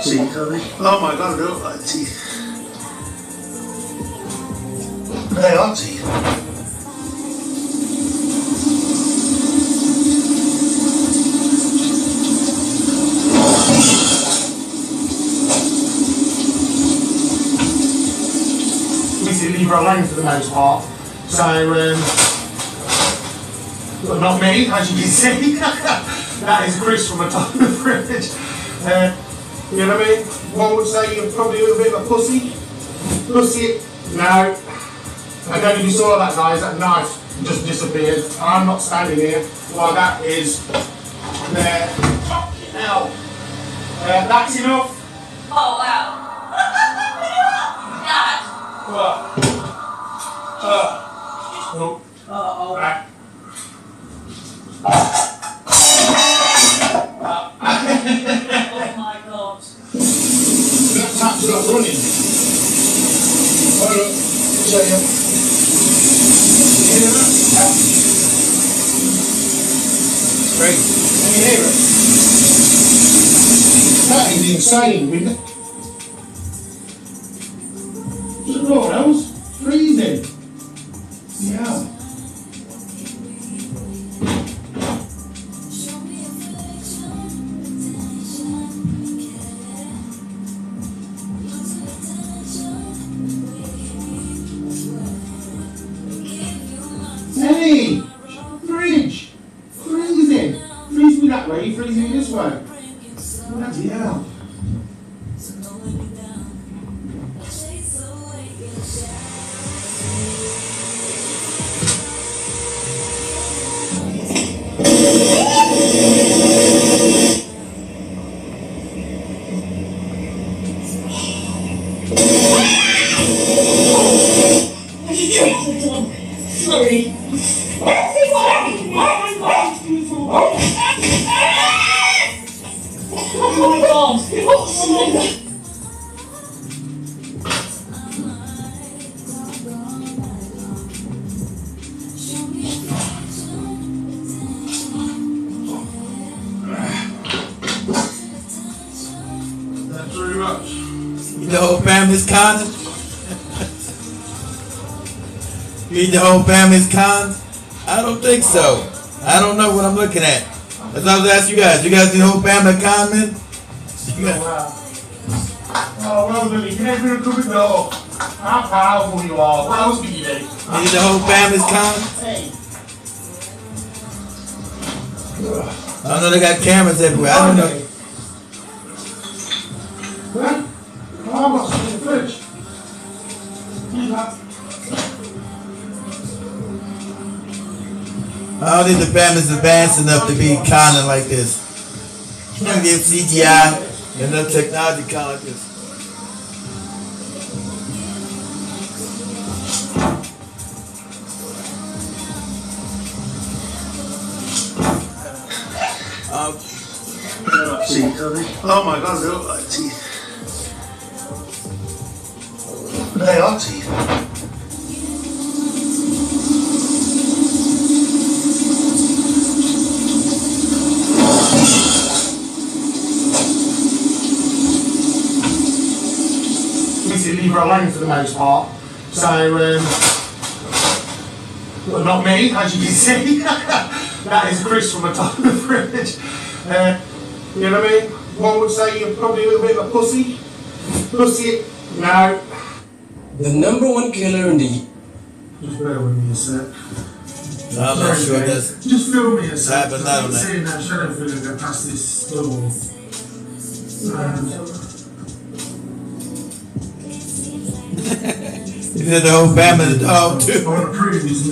Teeth, are they? Oh my god, they look like teeth. They are teeth. Libra alone for the most part. So, well, not me, as you can see. That is Chris from the top of the fridge. You know what I mean? One would say you're probably a little bit of a pussy. Pussy? No. I don't know if you saw that, guys. That knife just disappeared. I'm not standing here while that is there. Fucking hell. That's enough. Oh, wow. Dad. What? Uh-oh. Right. Oh my god. That tap's not running. Hold up. Show you. Hear that? It's crazy. Can you hear it? That is insane. Look, that was freezing. Yeah. Hey! Fridge! Freezing! Freeze me that way, freeze me this way. Bloody hell. Sorry. Oh my god. That's very much. The whole family's con? You eat the whole family's con? I don't think so. I don't know what I'm looking at. That's what I was asking you guys. You guys eat the whole family con, man? Oh, well done. You can never cook it though. How powerful you are. What else can you do? You eat the whole family's con? Hey. I don't know, they got cameras everywhere. I don't know. What? Oh, I've got some in the fridge. I don't think the family's advanced enough to be conning like this. You don't give CGI enough technology con like this. teeth, are they? Oh my god, they look like teeth. They are teeth. Leave her alone for the most part. So, well, not me, as you can see. That is Chris from the top of the fridge. You know what I mean? One would say you're probably a little bit of a pussy. Pussy. No. The #1 killer in the... Just bear with me a sec. I'm not sure that's Just film me a sec. happened. I I'm don't know. seeing that shadow figure go past this door. You did the whole family the dog too.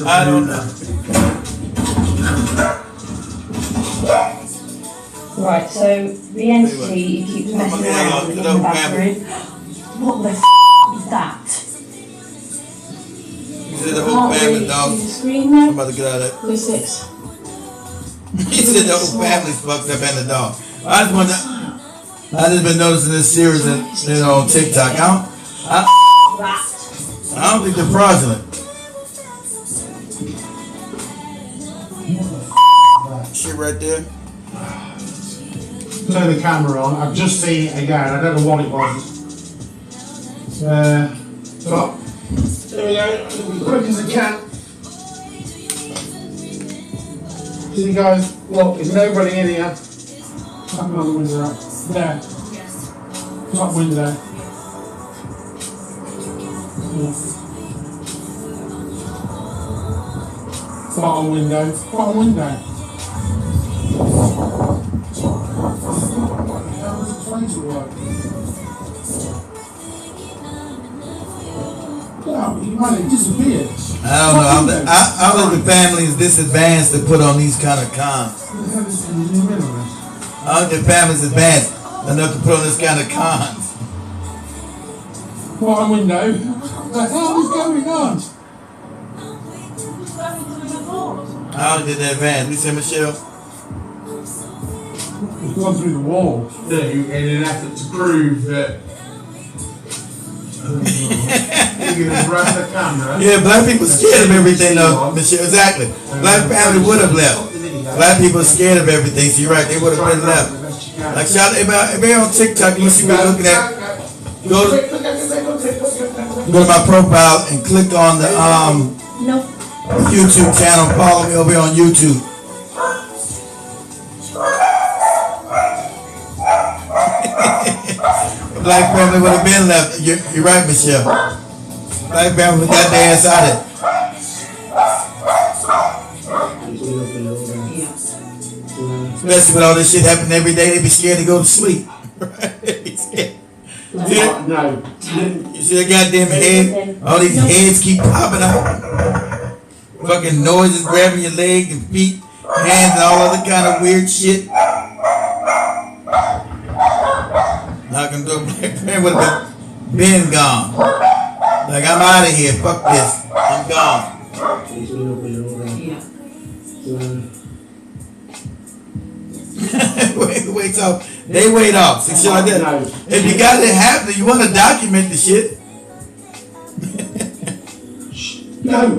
I don't know. Right, so the entity keeps messing around in the bathroom. What the f is that? You did the whole family dog. I'm about to get out of that. Who's this? He said the whole family's fucked up and the dog. I just been noticing this series on TikTok. I don't think they're fraudulent. Shit right there. Turn the camera on. I've just seen it again. I don't know what it was. But there we go. As quick as I can. See, guys, look, there's nobody in here. Top another window up. There. Top window. Bottom window. Bottom window. It disappeared. I don't know. I don't think the family is this advanced to put on these kind of cons. I don't think the family's advanced enough to put on this kind of cons. Bottom window. What the hell is going on? I don't think they're advanced. You see, Michelle? It's gone through the wall. In an effort to prove that. You're gonna grab the camera. Yeah, black people scared of everything though, Michelle. Exactly. Black family would have left. Black people scared of everything, so you're right, they would have been left. Like shout everybody on TikTok, you see what we're looking at. Go to my profile and click on the YouTube channel. Follow me over here on YouTube. Black family would have been left. You're right, Michelle. Black family got their ass out of it. Especially with all this shit happening every day, they be scared to go to sleep. They be scared. No. You see that goddamn head? All these heads keep popping out. Fucking noises grabbing your legs and feet, hands, and all other kind of weird shit. Knocking door, black man would have been gone. Like, I'm out of here. Fuck this. I'm gone. Wait, so they wait off. See, shit like that. If you got it happening, you want to document the shit. No.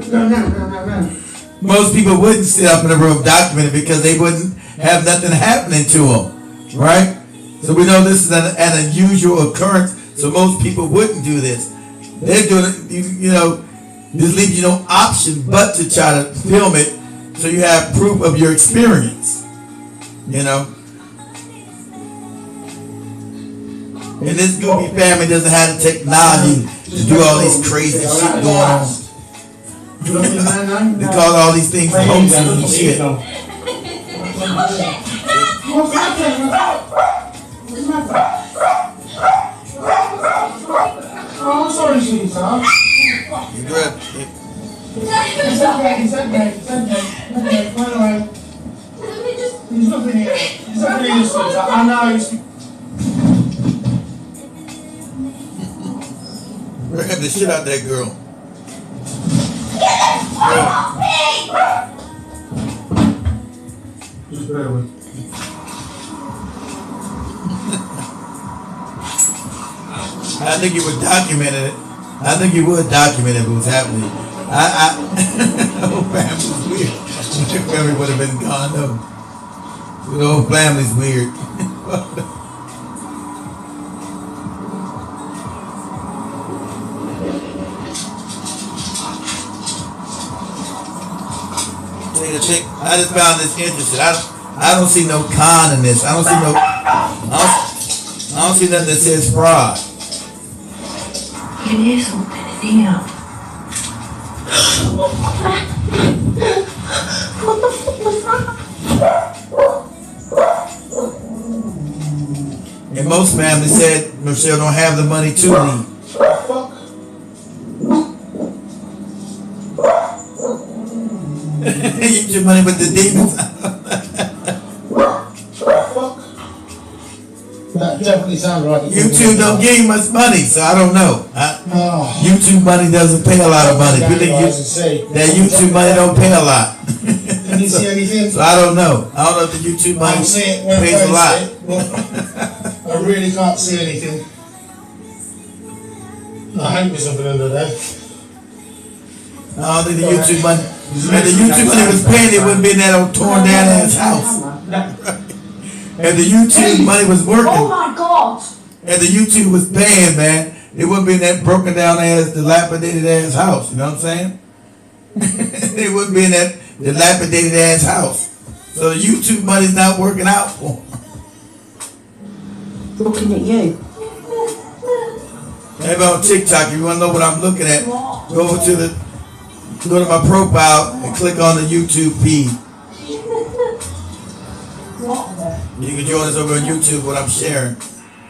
Most people wouldn't sit up in the room documenting because they wouldn't have nothing happening to them, right? So we know this is an unusual occurrence, so most people wouldn't do this. They're doing it, this leaves you no option but to try to film it so you have proof of your experience, And this goofy family doesn't have the technology to do all this crazy shit going on. They call all these things hoaxes and shit. What's happening? Oh, I'm sorry, sweetheart. You good? It's okay. By the way. There's nothing here. There's nothing here, sweetheart. I know. Grab the shit out of that girl. Just bear with. I think you would document it. I think you would document it if it was happening. The whole family's weird. The family would have been gone though. The whole family's weird. I just found this interesting. I don't see no con in this. I don't see nothing that says fraud. You can hear something in here. What the fuck was that? And most families said Michelle don't have the money to leave. Use your money with the demons. That definitely sounds like it. YouTube don't give you much money, so I don't know. YouTube money doesn't pay a lot of money. That YouTube money don't pay a lot. Can you see anything? So I don't know. I don't know if the YouTube money pays a lot. I really can't see anything. I hope there's something under there. I don't think the YouTube money. If the YouTube money was paying, it wouldn't be in that old torn down ass house. If the YouTube money was working. Oh my God! If the YouTube was paying, man, it wouldn't be in that broken down ass, dilapidated ass house. You know what I'm saying? It wouldn't be in that dilapidated ass house. So the YouTube money's not working out for them. Looking at you. Maybe on TikTok, if you want to know what I'm looking at, go to my profile and click on the YouTube feed. You can join us over on YouTube, what I'm sharing.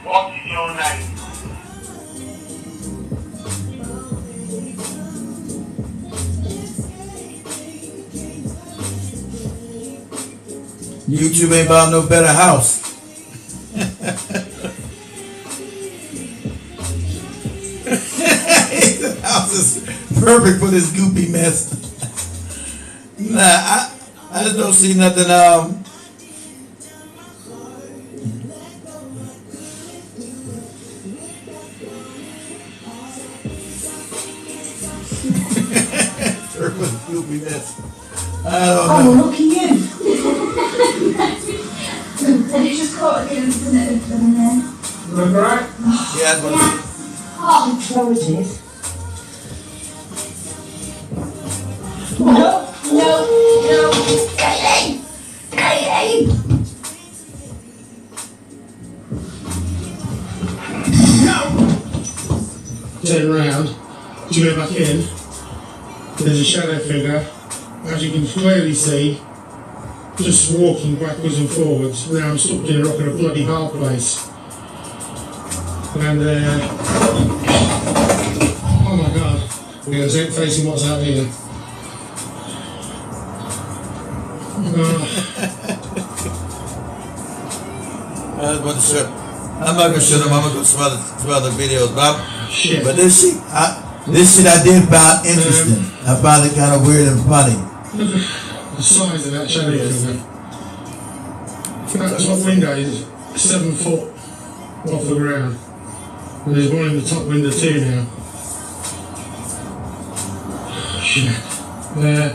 What is your name? YouTube ain't about no better house. The house is perfect for this goopy mess. Nah, I just don't see nothing. Goopy mess. I don't know. Oh, look at you. And it's just caught again, isn't it? Look right? Yeah, that's what it is. Oh, there it is. No. Kaylee! No! Turn around. To go back in. There's a shadow figure, as you can clearly see, just walking backwards and forwards. Now I'm stuck in a rock in a bloody hard place. And oh my god, we're going to see it facing what's out here. I'm not gonna show them. I'm gonna go some other videos, but this shit I did find interesting. I found it kind of weird and funny. The size of that shadow figure. That top window is 7 foot off the ground, and there's one in the top window too now. Shit. There.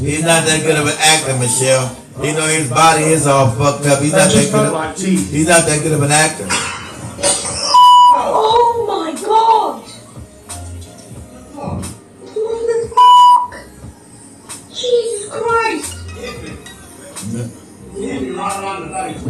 He's not that good of an actor, Michelle. You know his body is all fucked up. He's not that good of an actor. Oh my God! What the fuck? Jesus Christ! Hit me right around the face.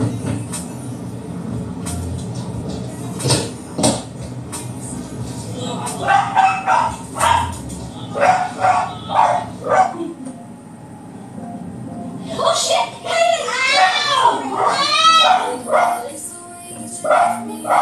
Oh shit! Ow! Ow!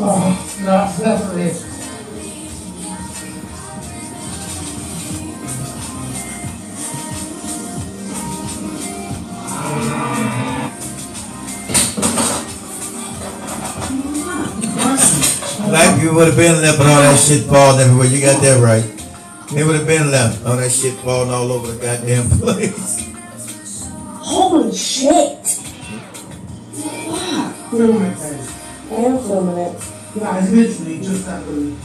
Oh, no, definitely. Black people would have been left, but all that shit falling everywhere. You got that right. They would have been left. All that shit falling all over the goddamn place. Holy shit! Wow. Film it, Dave. I am filming it. That is literally just happened.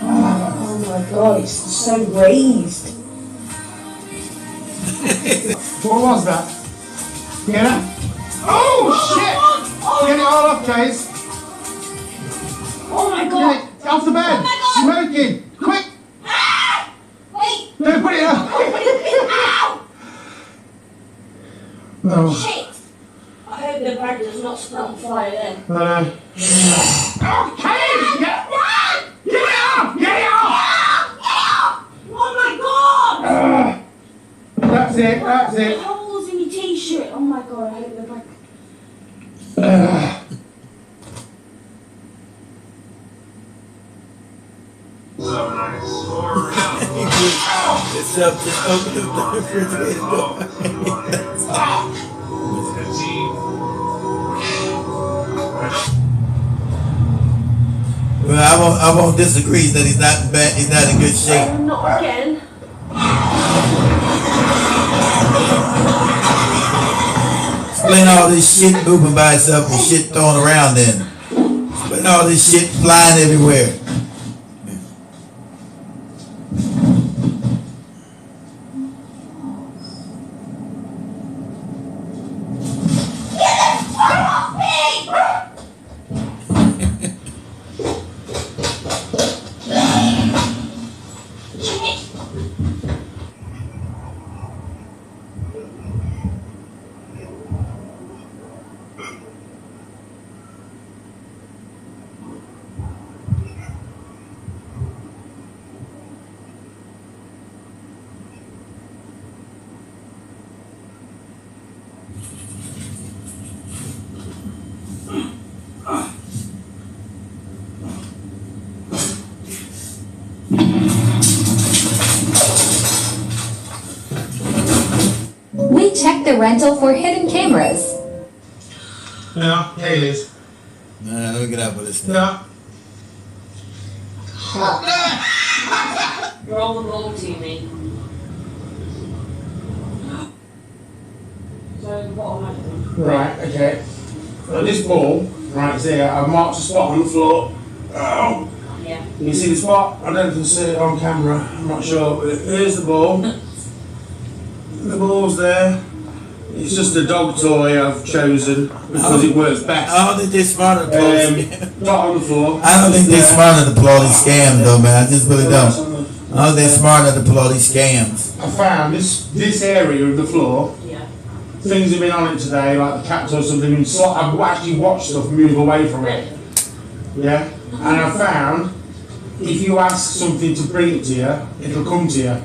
Oh my god, it's so raised. What was that? Get it? Oh shit! Get it all up, Chase. Oh my god! Get off the bed! Oh my god! Smoking! Quick! Ah! Wait! Don't put it up! Ow! Oh. Shit! I hope the bag does not start on fire then. Oh, Chase! Get it off! Get it off! Oh my god! That's it, that's it. Holes in your t-shirt. Oh my god, I hope the bag... It's up, just open the refrigerator door. Well, I won't disagree that he's not bad. He's not in good shape. Not again. Explain all this shit moving by itself and shit thrown around then. Explain all this shit flying everywhere. We checked the rental for hidden cameras. Yeah, Kaylee's. Nah, let me get out with this stuff. Yeah. Roll the ball to me. So what am I doing? Right, okay. So this ball, right there, I've marked a spot on the floor. Oh. Yeah. Can you see the spot? I don't know if you can see it on camera, I'm not sure. But here's the ball. The ball's there. It's just a dog toy I've chosen because it works best. I don't think they're smart enough to scam. Dot on the floor. I don't think they're smart enough to pull all these scams though, man. I just really don't. I don't think they're smart enough to pull all these scams. I found this area of the floor. Yeah. Things have been on it today, like the cats or something, and so I've actually watched stuff move away from it. Yeah? And I found if you ask something to bring it to you, it'll come to you.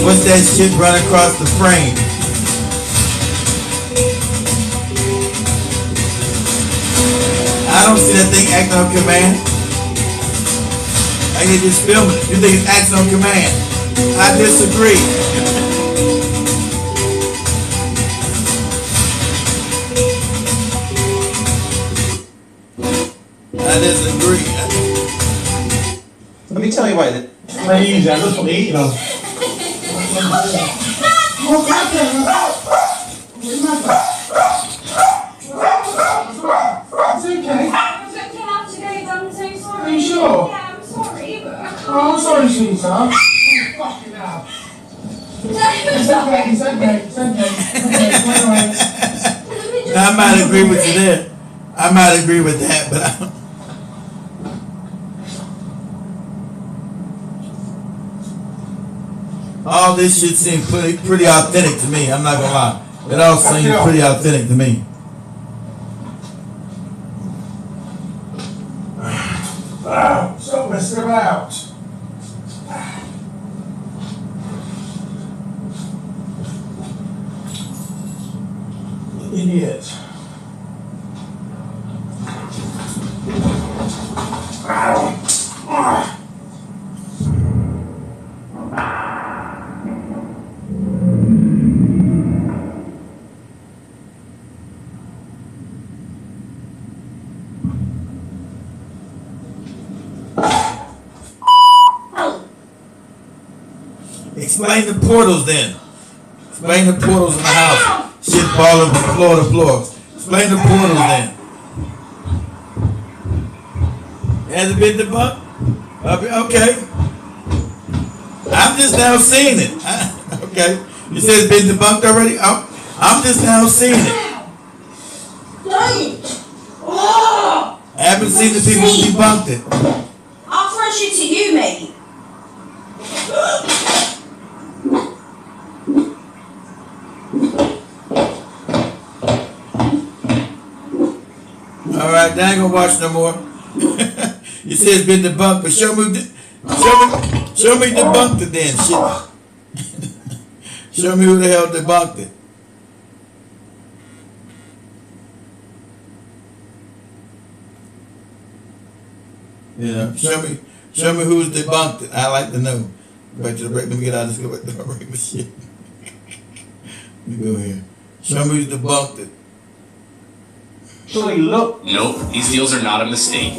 What's that shit run across the frame? I don't see that thing acting on command. I and you just film it. You think it's action on command. I disagree. I disagree. Let me tell you why. Crazy, I just want to eat them. It's okay. Are you sure? Yeah, I'm sorry, but I can't. Oh, I'm sorry, sweetheart. Fucking hell. It's okay, it's okay, it's okay. Now, I might agree with you there. I might agree with that, but I don't. All this shit seems pretty authentic to me. I'm not gonna lie. It all seems pretty authentic to me. Stop messing about. Idiot. Explain the portals then. Explain the portals in the house. Shit falling from floor to floor. Explain the portals then. Has it been debunked? Okay. I'm just now seeing it. Okay. You said it's been debunked already? I'm just now seeing it. I haven't seen the people who debunked it. I'll throw shit to you, mate. Alright, I ain't gonna watch no more. You said it's been debunked, but show me debunked it then, shit. Show me who the hell debunked it. You know, show me who's debunked it. I like to know. Back to the break. Let me get out of this. Go back to my regular shit. Let me go here. Show me who's debunked it. Actually, look. Nope, these deals are not a mistake.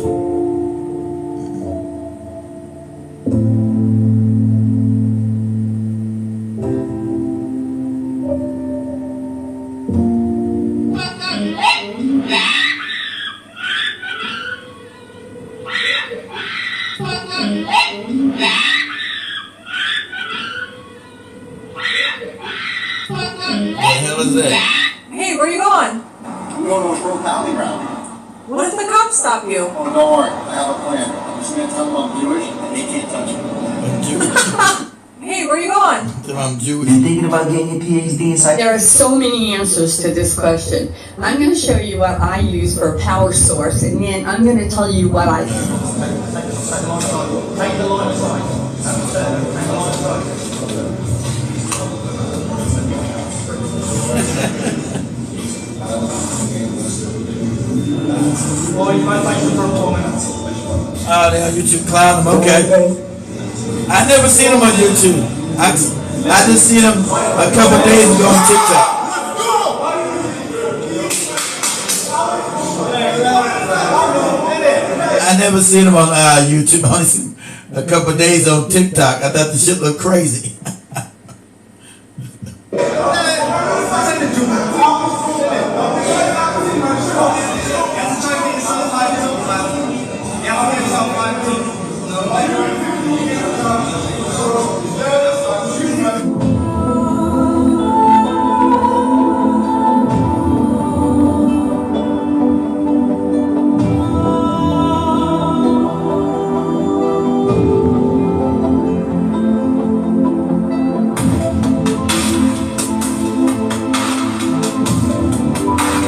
What the hell is that? Hey, where you going? I'm going to a pro pally rally. What if the cops stop you? Oh, don't worry. I have a plan. I'm just going to tell them I'm Jewish and they can't touch me. Hey, where you going? I'm Jewish. You thinking about getting your PhD in psych? There are so many answers to this question. I'm going to show you what I use for a power source, and then I'm going to tell you what I Take the line aside. Oh, you might like the performance. Oh, they're on YouTube Cloud them, okay. I never seen them on YouTube. I just seen them a couple days ago on TikTok. I never seen them on YouTube. I only seen them a couple days on TikTok. I thought the shit looked crazy.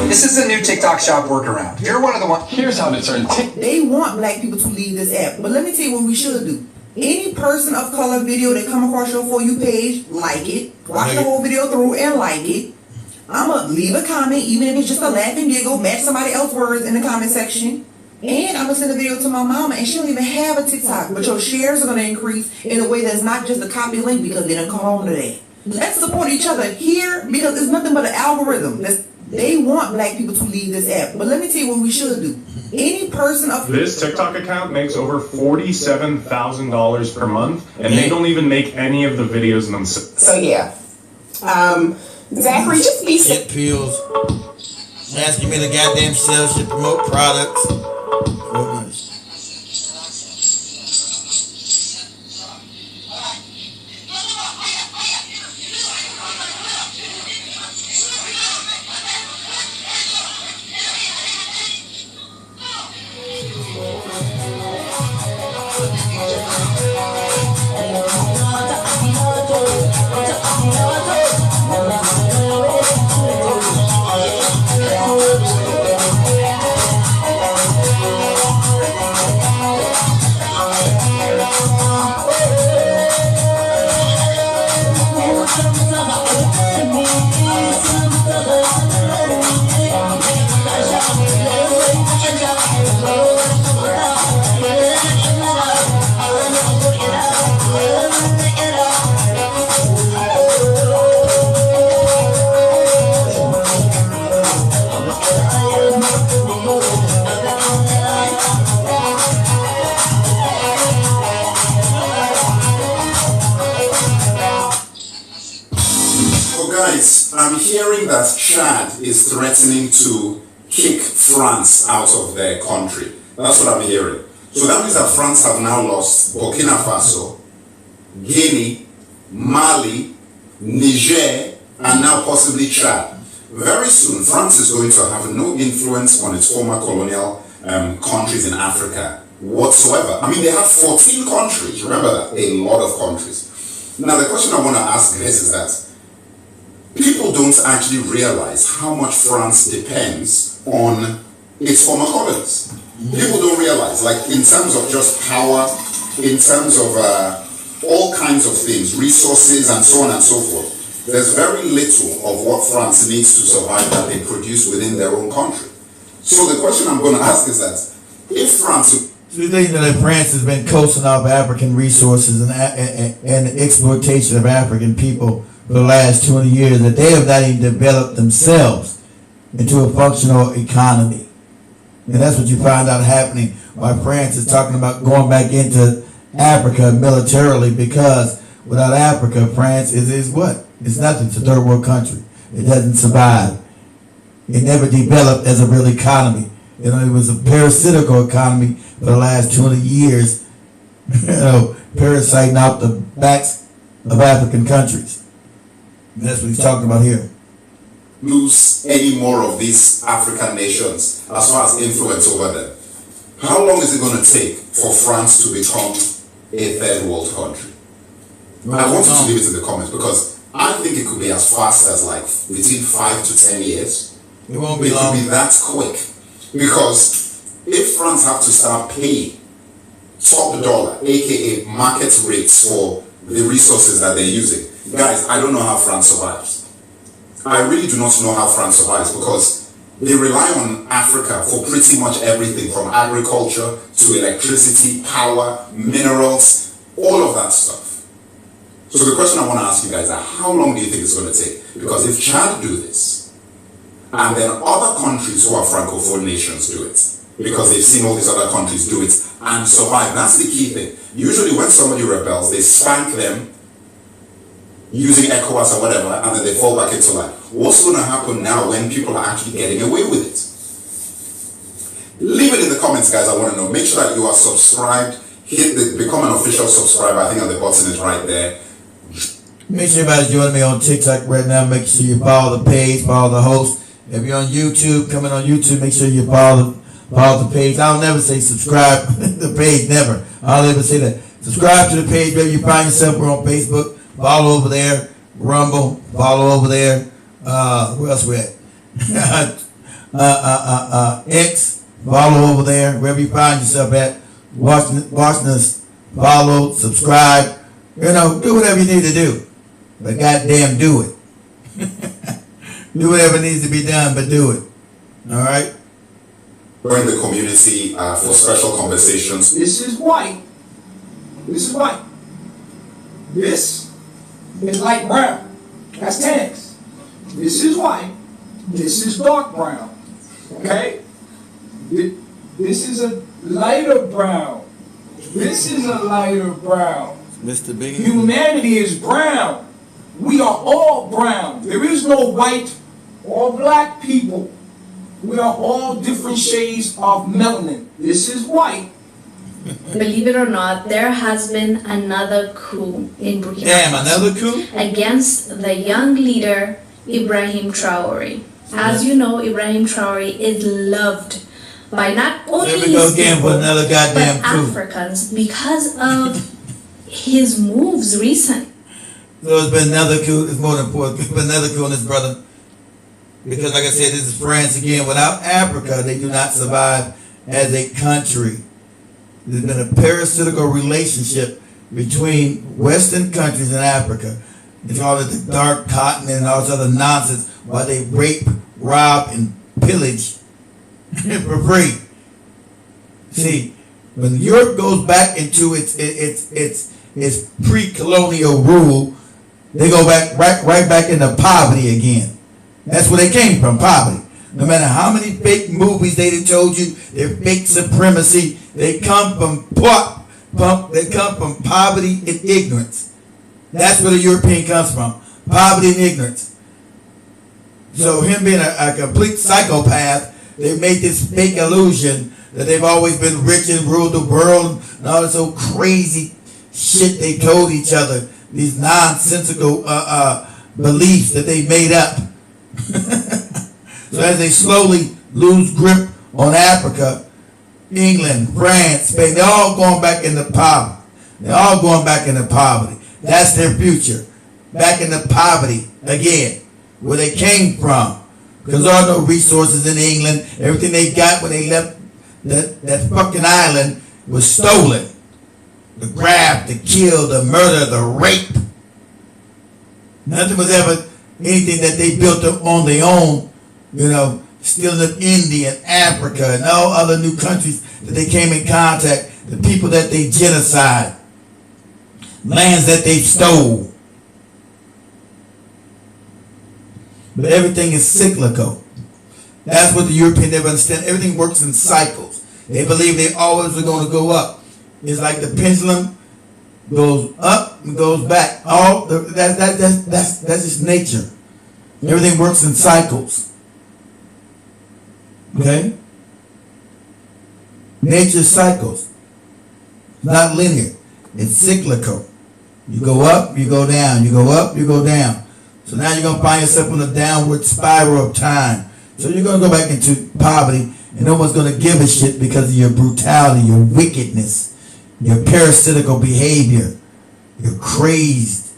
This is a new TikTok shop workaround. You're one of the ones. Here's how to turn TikTok. They want black people to leave this app, but let me tell you what we should do. Any person of color video that come across your For You page, like it, watch the whole video through and like it. I'ma leave a comment, even if it's just a laugh and giggle, match somebody else's words in the comment section. And I'm gonna send a video to my mama, and she don't even have a TikTok. But your shares are gonna increase in a way that's not just a copy link because they done caught on to that. Let's support each other here because it's nothing but an algorithm. They want black people to leave this app. But let me tell you what we should do. Any person of this TikTok account makes over $47,000 per month, and they don't even make any of the videos themselves. So yeah, Zachary, just be Get pills. Asking me to goddamn sell shit, promote products. I'm hearing that Chad is threatening to kick France out of their country. That's what I'm hearing. So that means that France have now lost Burkina Faso, Guinea, Mali, Niger, and now possibly Chad. Very soon, France is going to have no influence on its former colonial countries in Africa whatsoever. I mean, they have 14 countries. Remember that? A lot of countries. Now, the question I want to ask this is that people don't actually realize how much France depends on its former colonies. People don't realize, like in terms of just power, in terms of all kinds of things, resources and so on and so forth. There's very little of what France needs to survive that they produce within their own country. So the question I'm going to ask is that if France... So you think that France has been coasting off African resources and the exploitation of African people for the last 20 years, that they have not even developed themselves into a functional economy. And that's what you find out happening why France is talking about going back into Africa militarily, because without Africa, France is what? It's nothing. It's a third world country. It doesn't survive. It never developed as a real economy. You know, it was a parasitical economy for the last 20 years, parasiting out the backs of African countries. And that's what he's talking about here. Lose any more of these African nations as far as influence over them. How long is it going to take for France to become a third world country? I want you to leave it in the comments, because I think it could be as fast as like between 5 to 10 years. It won't be long. It could be that quick. Because if France have to start paying top dollar, aka market rates for the resources that they're using, guys, I don't know how France survives. I really do not know how France survives, because they rely on Africa for pretty much everything, from agriculture to electricity, power, minerals, all of that stuff. So the question I want to ask you guys is, how long do you think it's going to take? Because if Chad do this, and then other countries who are Francophone nations do it, because they've seen all these other countries do it and survive, that's the key thing. Usually when somebody rebels, they spank them using ECOWAS or whatever, and then they fall back into line. What's going to happen now when people are actually getting away with it? Leave it in the comments, guys. I want to know. Make sure that you are subscribed. Become an official subscriber. I think the button is right there. Make sure everybody's joining me on TikTok right now. Make sure you follow the page, follow the host. If you're on YouTube, coming on YouTube, make sure you follow the page. I'll never say subscribe the page, never. I'll never say that. Subscribe to the page wherever you find yourself. We're on Facebook. Follow over there. Rumble. Follow over there. Where else we at? X. Follow over there. Wherever you find yourself at. Watching us. Follow. Subscribe. You know, do whatever you need to do. But goddamn, do it. Do whatever needs to be done, but do it. All right? join the community for special conversations. This is white. This is white. This is light brown. That's tanks. This is white. This is dark brown. Okay? This is a lighter brown. This is a lighter brown. Mr. Big. Humanity is brown. We are all brown. There is no white or black people. We are all different shades of melanin. This is white. Believe it or not, there has been another coup in Burkina Faso. Damn, another coup? Against the young leader, Ibrahim Traore. As you know, Ibrahim Traore is loved by not only his people, but Africans because of his moves recent. So it's been another coup. It's more than important. It's been another coup on this brother. Because like I said, this is France again. Without Africa, they do not survive as a country. There's been a parasitical relationship between Western countries and Africa. It's all the dark cotton and all this other nonsense while they rape, rob, and pillage for free. See, when Europe goes back into its pre-colonial rule, they go back right back into poverty again. That's where they came from, poverty. No matter how many fake movies they told you, they're fake supremacy, they come from poverty and ignorance. That's where the European comes from, poverty and ignorance. So him being a complete psychopath, they made this fake illusion that they've always been rich and ruled the world and all this old crazy shit they told each other, these nonsensical beliefs that they made up. So as they slowly lose grip on Africa, England, France, Spain, they're all going back into poverty. They're all going back into poverty. That's their future. Back into poverty again, where they came from. Because there are no resources in England. Everything they got when they left that fucking island was stolen. The grab, the kill, the murder, the rape. Nothing was ever anything that they built up on their own, stealing up India and Africa and all other new countries that they came in contact, the people that they genocide, lands that they stole. But everything is cyclical. That's what the Europeans never understand. Everything works in cycles. They believe they always are going to go up. It's like the pendulum goes up and goes back. That's just nature. Everything works in cycles. Okay? Nature cycles. It's not linear. It's cyclical. You go up, you go down. You go up, you go down. So now you're going to find yourself on a downward spiral of time. So you're going to go back into poverty, and no one's going to give a shit because of your brutality, your wickedness, your parasitical behavior, your crazed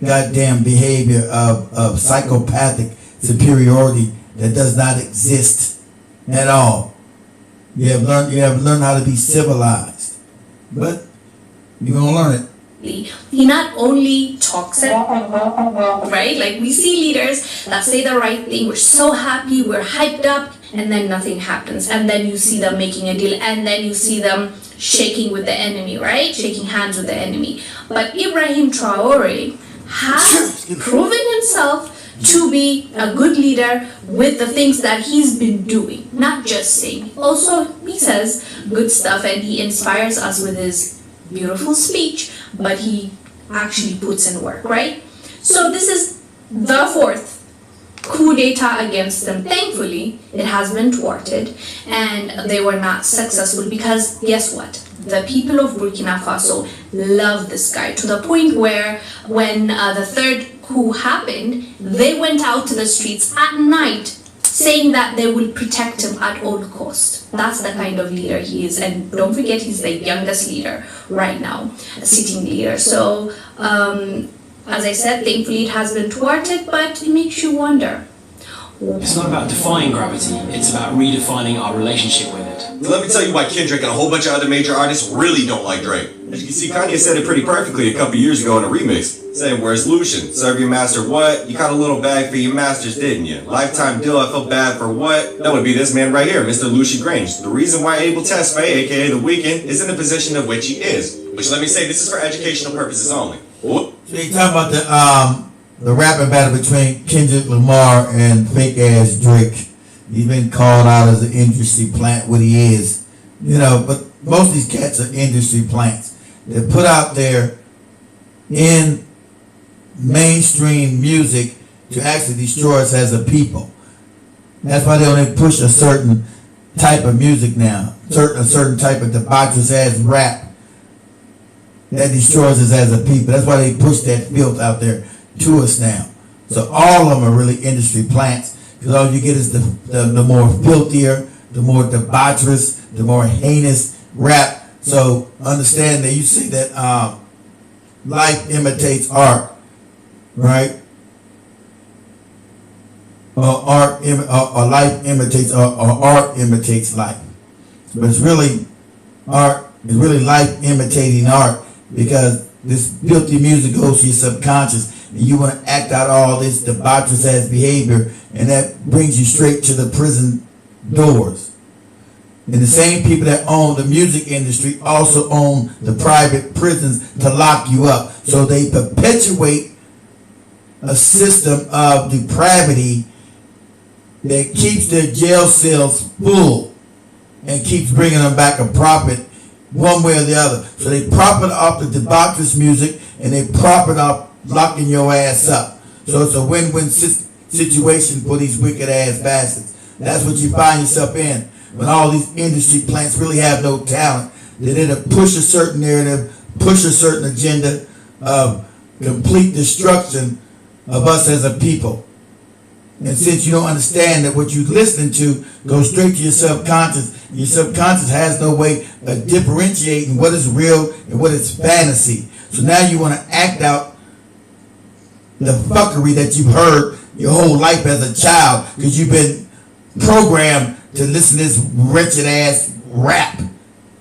goddamn behavior of psychopathic superiority that does not exist at all. You have learned how to be civilized, but you're going to learn it. He not only talks it, right? Like we see leaders that say the right thing, we're so happy, we're hyped up, and then nothing happens. And then you see them making a deal, and then you see them shaking with the enemy, right? Shaking hands with the enemy. But Ibrahim Traore has proven himself to be a good leader with the things that he's been doing, not just saying. Also, he says good stuff and he inspires us with his beautiful speech, but he actually puts in work, right? So this is the fourth coup d'etat against them. Thankfully, it has been thwarted and they were not successful because guess what? The people of Burkina Faso love this guy to the point where when the third coup happened, they went out to the streets at night saying that they will protect him at all cost. That's the kind of leader he is. And don't forget, he's the youngest leader right now, a sitting leader. So, as I said, thankfully it has been thwarted, but it makes you wonder. It's not about defying gravity, it's about redefining our relationship with it. Let me tell you why Kendrick and a whole bunch of other major artists really don't like Drake. As you can see, Kanye said it pretty perfectly a couple years ago in a remix, saying, "Where's Lucian? Serve your master what? You got a little bag for your masters, didn't you? Lifetime deal, I felt bad for what?" That would be this man right here, Mr. Lucian Grange. The reason why Abel Tesfaye, aka The Weeknd, is in the position of which he is. Which, let me say, this is for educational purposes only. So they talk about the rapping battle between Kendrick Lamar and fake ass Drake. He's been called out as an industry plant, what he is. You know, but most of these cats are industry plants. They're put out there in mainstream music to actually destroy us as a people. That's why they only push a certain type of music now, a certain type of debaucherous ass rap that destroys us as a people. That's why they push that filth out there to us now. So all of them are really industry plants, because all you get is the more filthier, the more debaucherous, the more heinous rap. So understand that you see that life imitates art, right? Or life imitates, or art imitates life. But it's really art. It's really life imitating art, because this filthy music goes to your subconscious, and you want to act out all this debaucherous ass behavior, and that brings you straight to the prison doors. And the same people that own the music industry also own the private prisons to lock you up. So they perpetuate a system of depravity that keeps their jail cells full and keeps bringing them back a profit one way or the other. So they profit off the debaucherous music, and they profit off locking your ass up. So it's a win-win situation for these wicked ass bastards. That's what you find yourself in when all these industry plants really have no talent. They're there to push a certain narrative, push a certain agenda of complete destruction of us as a people. And since you don't understand that what you're listening to goes straight to your subconscious, your subconscious has no way of differentiating what is real and what is fantasy. So now you want to act out the fuckery that you've heard your whole life as a child, because you've been programmed to listen to this wretched ass rap,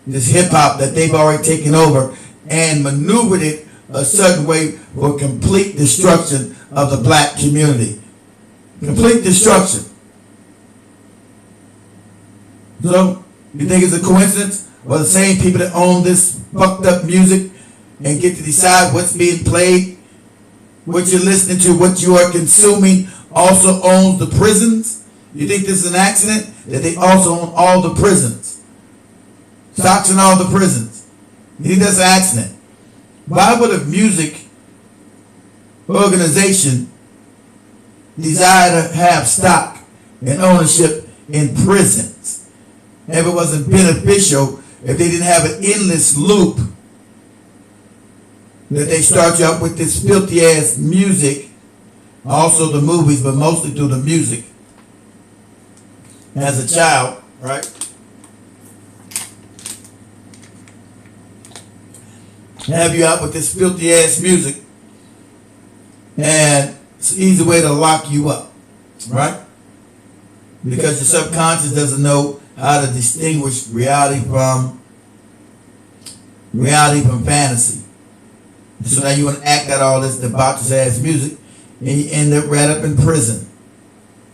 this hip hop that they've already taken over and maneuvered it a certain way for complete destruction of the black community. Complete destruction. So, you think it's a coincidence? Or the same people that own this fucked up music and get to decide what's being played, what you're listening to, what you are consuming, also owns the prisons? You think this is an accident? That they also own all the prisons. Stocks in all the prisons. You think that's an accident? Why would a music organization desire to have stock and ownership in prisons if it wasn't beneficial, if they didn't have an endless loop that they start you out with this filthy ass music, also the movies, but mostly through the music as a child, right? Have you out with this filthy ass music, and it's an easy way to lock you up, right? Because your subconscious doesn't know how to distinguish reality from fantasy. So now you want to act out all this debaucherous ass music, and you end up right up in prison.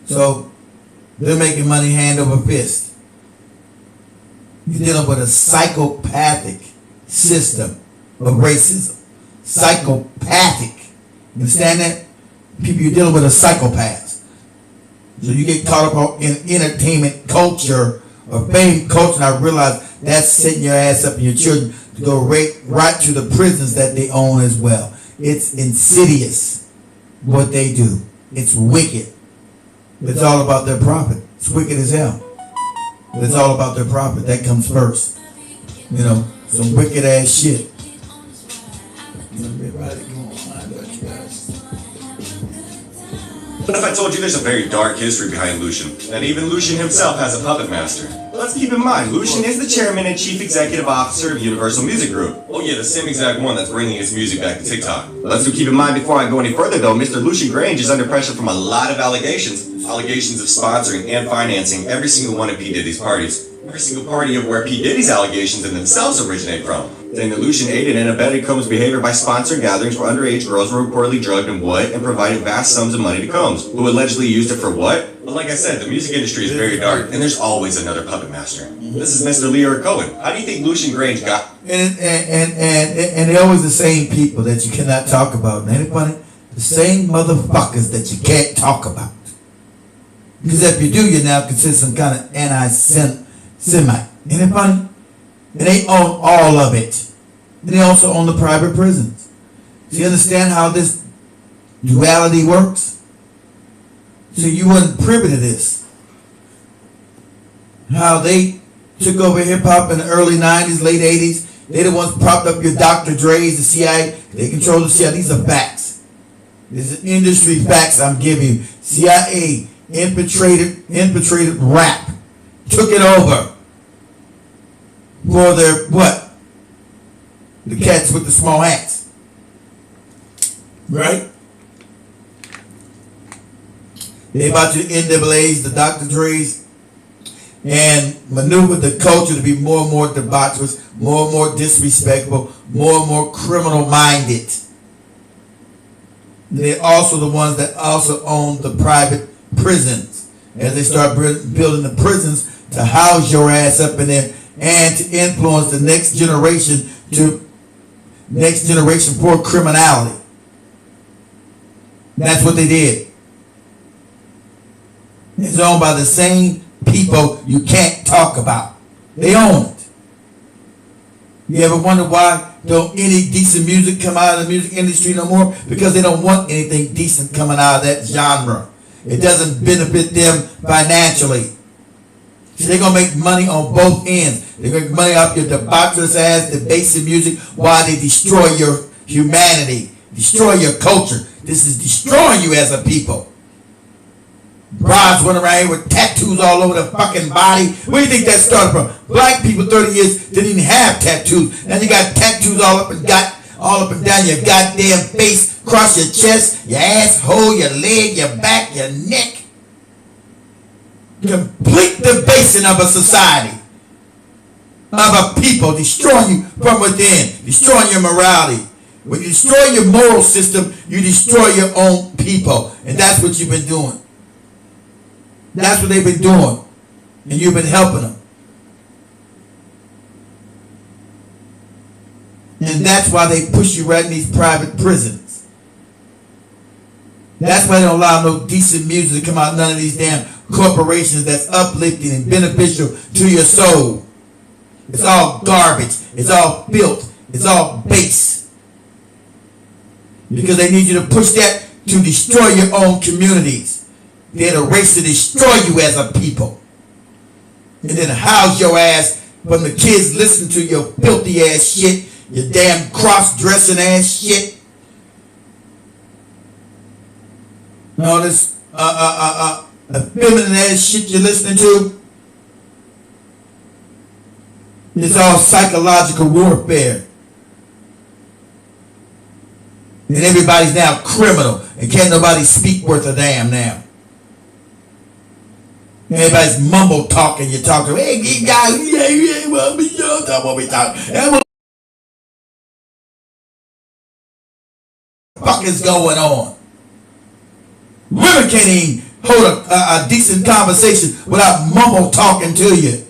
So they're making money hand over fist. You're dealing with a psychopathic system of racism. Psychopathic. You understand that? People, you're dealing with a psychopath. So you get caught up in entertainment culture or fame culture, and I realize that's setting your ass up and your children to go right to the prisons that they own as well. It's insidious what they do. It's wicked. It's all about their profit. It's wicked as hell. But it's all about their profit. That comes first. You know, some wicked ass shit. What if I told you there's a very dark history behind Lucian? That even Lucian himself has a puppet master. Let's keep in mind, Lucian is the chairman and chief executive officer of Universal Music Group. Oh yeah, the same exact one that's bringing his music back to TikTok. Let's keep in mind before I go any further though, Mr. Lucian Grange is under pressure from a lot of allegations. Allegations of sponsoring and financing every single one of P. Diddy's parties. every single party of where P. Diddy's allegations in themselves originate from, saying that Lucian aided and abetted Combs' behavior by sponsoring gatherings where underage girls were reportedly drugged and provided vast sums of money to Combs, who allegedly used it for what? But like I said, the music industry is very dark, and there's always another puppet master. This is Mr. Leora Cohen. How do you think Lucian Grange got? And they're always the same people that you cannot talk about. Ain't it funny? The same motherfuckers that you can't talk about. Because if you do, you're now considered some kind of anti-Semite. Ain't it funny? And they own all of it. And they also own the private prisons. Do you understand how this duality works? So you weren't privy to this. How they took over hip-hop in the early 90s, late 80s. They the ones propped up your Dr. Dre's, the CIA. They control the CIA. These are facts. This is industry facts I'm giving you. CIA infiltrated rap. Took it over. For their, what? The cats with the small hats. Right? They about your NAAs, the Dr. Dre's, and maneuvered the culture to be more and more debaucherous, more and more disrespectful, more and more criminal minded. They're also the ones that also own the private prisons, as they start building the prisons to house your ass up in there and to influence the next generation for criminality. That's what they did. It's owned by the same people you can't talk about. They own it. You ever wonder why don't any decent music come out of the music industry no more? Because they don't want anything decent coming out of that genre. It doesn't benefit them financially. So they're going to make money on both ends. They're going to make money off your debaucherous ass, debasing music, while they destroy your humanity, destroy your culture. This is destroying you as a people. Brides running around here with tattoos all over their fucking body. Where do you think that started from? Black people 30 years didn't even have tattoos. Now you got tattoos all up and down your goddamn face, across your chest, your asshole, your leg, your back, your neck. Complete debasing of a society, of a people, destroying you from within, destroying your morality. When you destroy your moral system, you destroy your own people. And that's what you've been doing. That's what they've been doing. And you've been helping them. And that's why they push you right in these private prisons. That's why they don't allow no decent music to come out of none of these damn corporations that's uplifting and beneficial to your soul. It's all garbage. It's all filth. It's all base. Because they need you to push that to destroy your own communities. They're the race to destroy you as a people. And then house your ass from the kids listening to your filthy ass shit, your damn cross-dressing ass shit. All this feminine ass shit you're listening to. It's all psychological warfare. And everybody's now criminal. And can't nobody speak worth a damn now. Everybody's mumble talking. You talk to, hey, guys, yeah, what we talking. What the fuck is going on? Women can't even hold a decent conversation without mumble talking to you.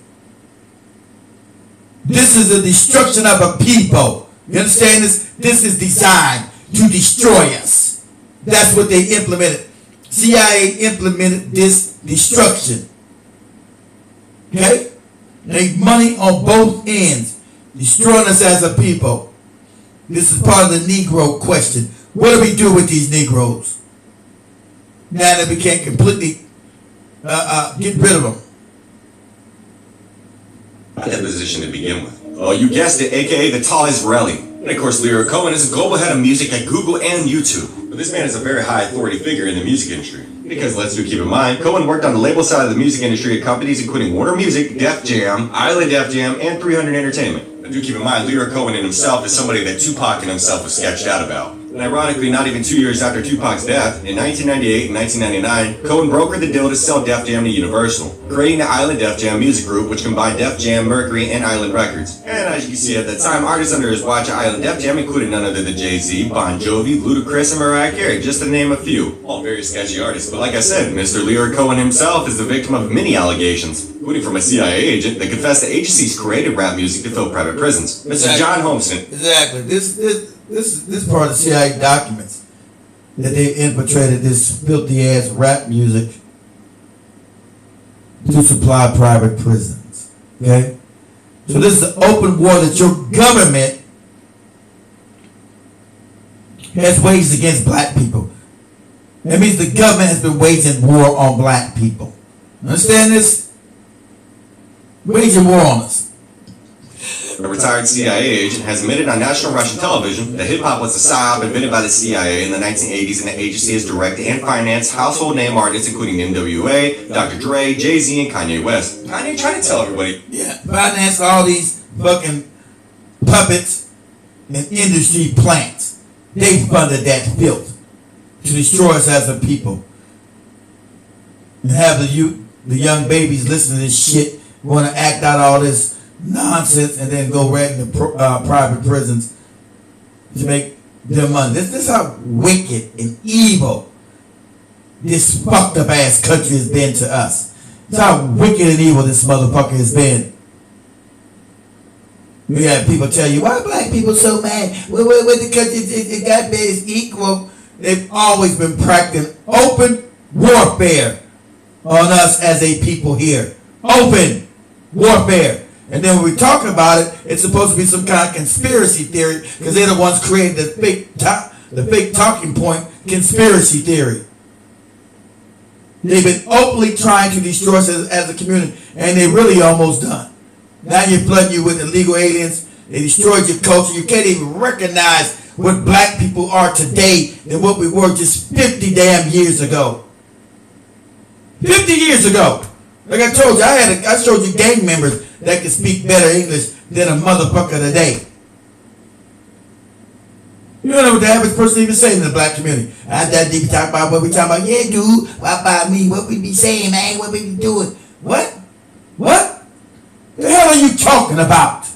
This is the destruction of a people. You understand this? This is designed to destroy us. That's what they implemented. CIA implemented this destruction. Okay? Make money on both ends, destroying us as a people. This is part of the Negro question. What do we do with these Negroes? Now that we can't completely get rid of them. That position to begin with. Oh, you guessed it, aka the tall Israeli. And of course, Leora Cohen is a global head of music at Google and YouTube. But this man is a very high authority figure in the music industry. Because let's do keep in mind, Cohen worked on the label side of the music industry at companies including Warner Music, Def Jam, Island Def Jam, and 300 Entertainment. But do keep in mind, Leora Cohen in himself is somebody that Tupac and himself was sketched out about. And ironically, not even 2 years after Tupac's death, in 1998 and 1999, Cohen brokered the deal to sell Def Jam to Universal. creating the Island Def Jam music group, which combined Def Jam, Mercury, and Island Records. And as you can see at that time, artists under his watch at Island Def Jam included none other than Jay-Z, Bon Jovi, Ludacris, and Mariah Carey, just to name a few. All very sketchy artists, but like I said, Mr. Leroy Cohen himself is the victim of many allegations, including from a CIA agent that confessed the agency's created rap music to fill private prisons. Mr. John Holmeston. Exactly. This part of the CIA documents that they infiltrated this filthy ass rap music to supply private prisons. Okay? So this is the open war that your government has waged against black people. That means the government has been waging war on black people. Understand this? Waging war on us. A retired CIA agent has admitted on national Russian television that hip-hop was a psyop invented by the CIA in the 1980s, and the agency has directed and financed household name artists including NWA, Dr. Dre, Jay-Z, and Kanye West. Kanye trying to tell everybody. Yeah, finance all these fucking puppets and industry plants. They funded that filth to destroy us as a people. And have the young babies listen to this shit, want to act out all this nonsense, and then go right into private prisons to make their money. This is how wicked and evil this fucked up ass country has been to us. This is how wicked and evil this motherfucker has been. We have people tell you, why black people so mad? Well, the country it got bad is equal. They've always been practicing open warfare on us as a people here. Open warfare. And then when we talk about it, it's supposed to be some kind of conspiracy theory because they're the ones creating the fake talking point conspiracy theory. They've been openly trying to destroy us as a community, and they're really almost done. Now you're flooding you with illegal aliens. They destroyed your culture. You can't even recognize what black people are today than what we were just 50 damn years ago. 50 years ago. Like I told you, I showed you gang members that can speak better English than a motherfucker today. You don't know what the average person even saying in the black community. I thought they be talking about what we talking about. Yeah, dude. What about me? What we be saying, man? What we be doing? What? What? The hell are you talking about?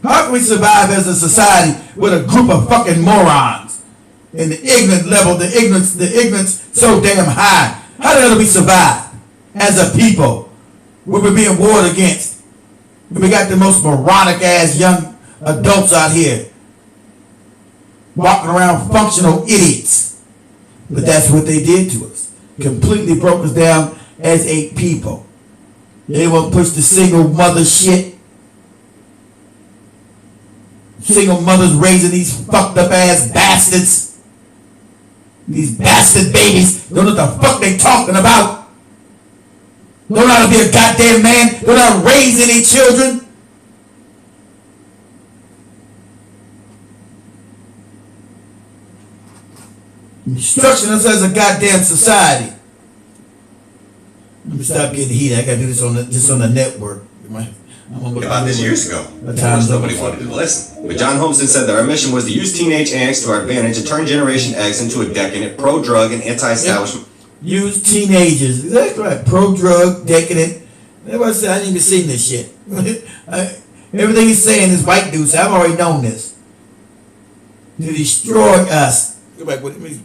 How can we survive as a society with a group of fucking morons? And the ignorant level, the ignorance so damn high. How the hell do we survive as a people when we're being warred against? When we got the most moronic ass young adults out here walking around functional idiots. But that's what they did to us. Completely broke us down as a people. They won't push the single mother shit. Single mothers raising these fucked up ass bastards. These bastard babies don't know what the fuck they talking about. Don't know how to be a goddamn man. Don't know how to raise any children. Destruction us as a goddamn society. Let me stop getting heated. I gotta do this on the network. About this years ago. Of course, nobody wanted to listen. But John Holmeston said that our mission was to use teenage angst to our advantage and turn Generation X into a decadent, pro-drug, and anti-establishment. Use teenagers. Exactly right. Pro-drug, decadent. Everybody said, I didn't even see this shit. Everything he's saying is white dudes. I've already known this. To destroy us. Go back with me.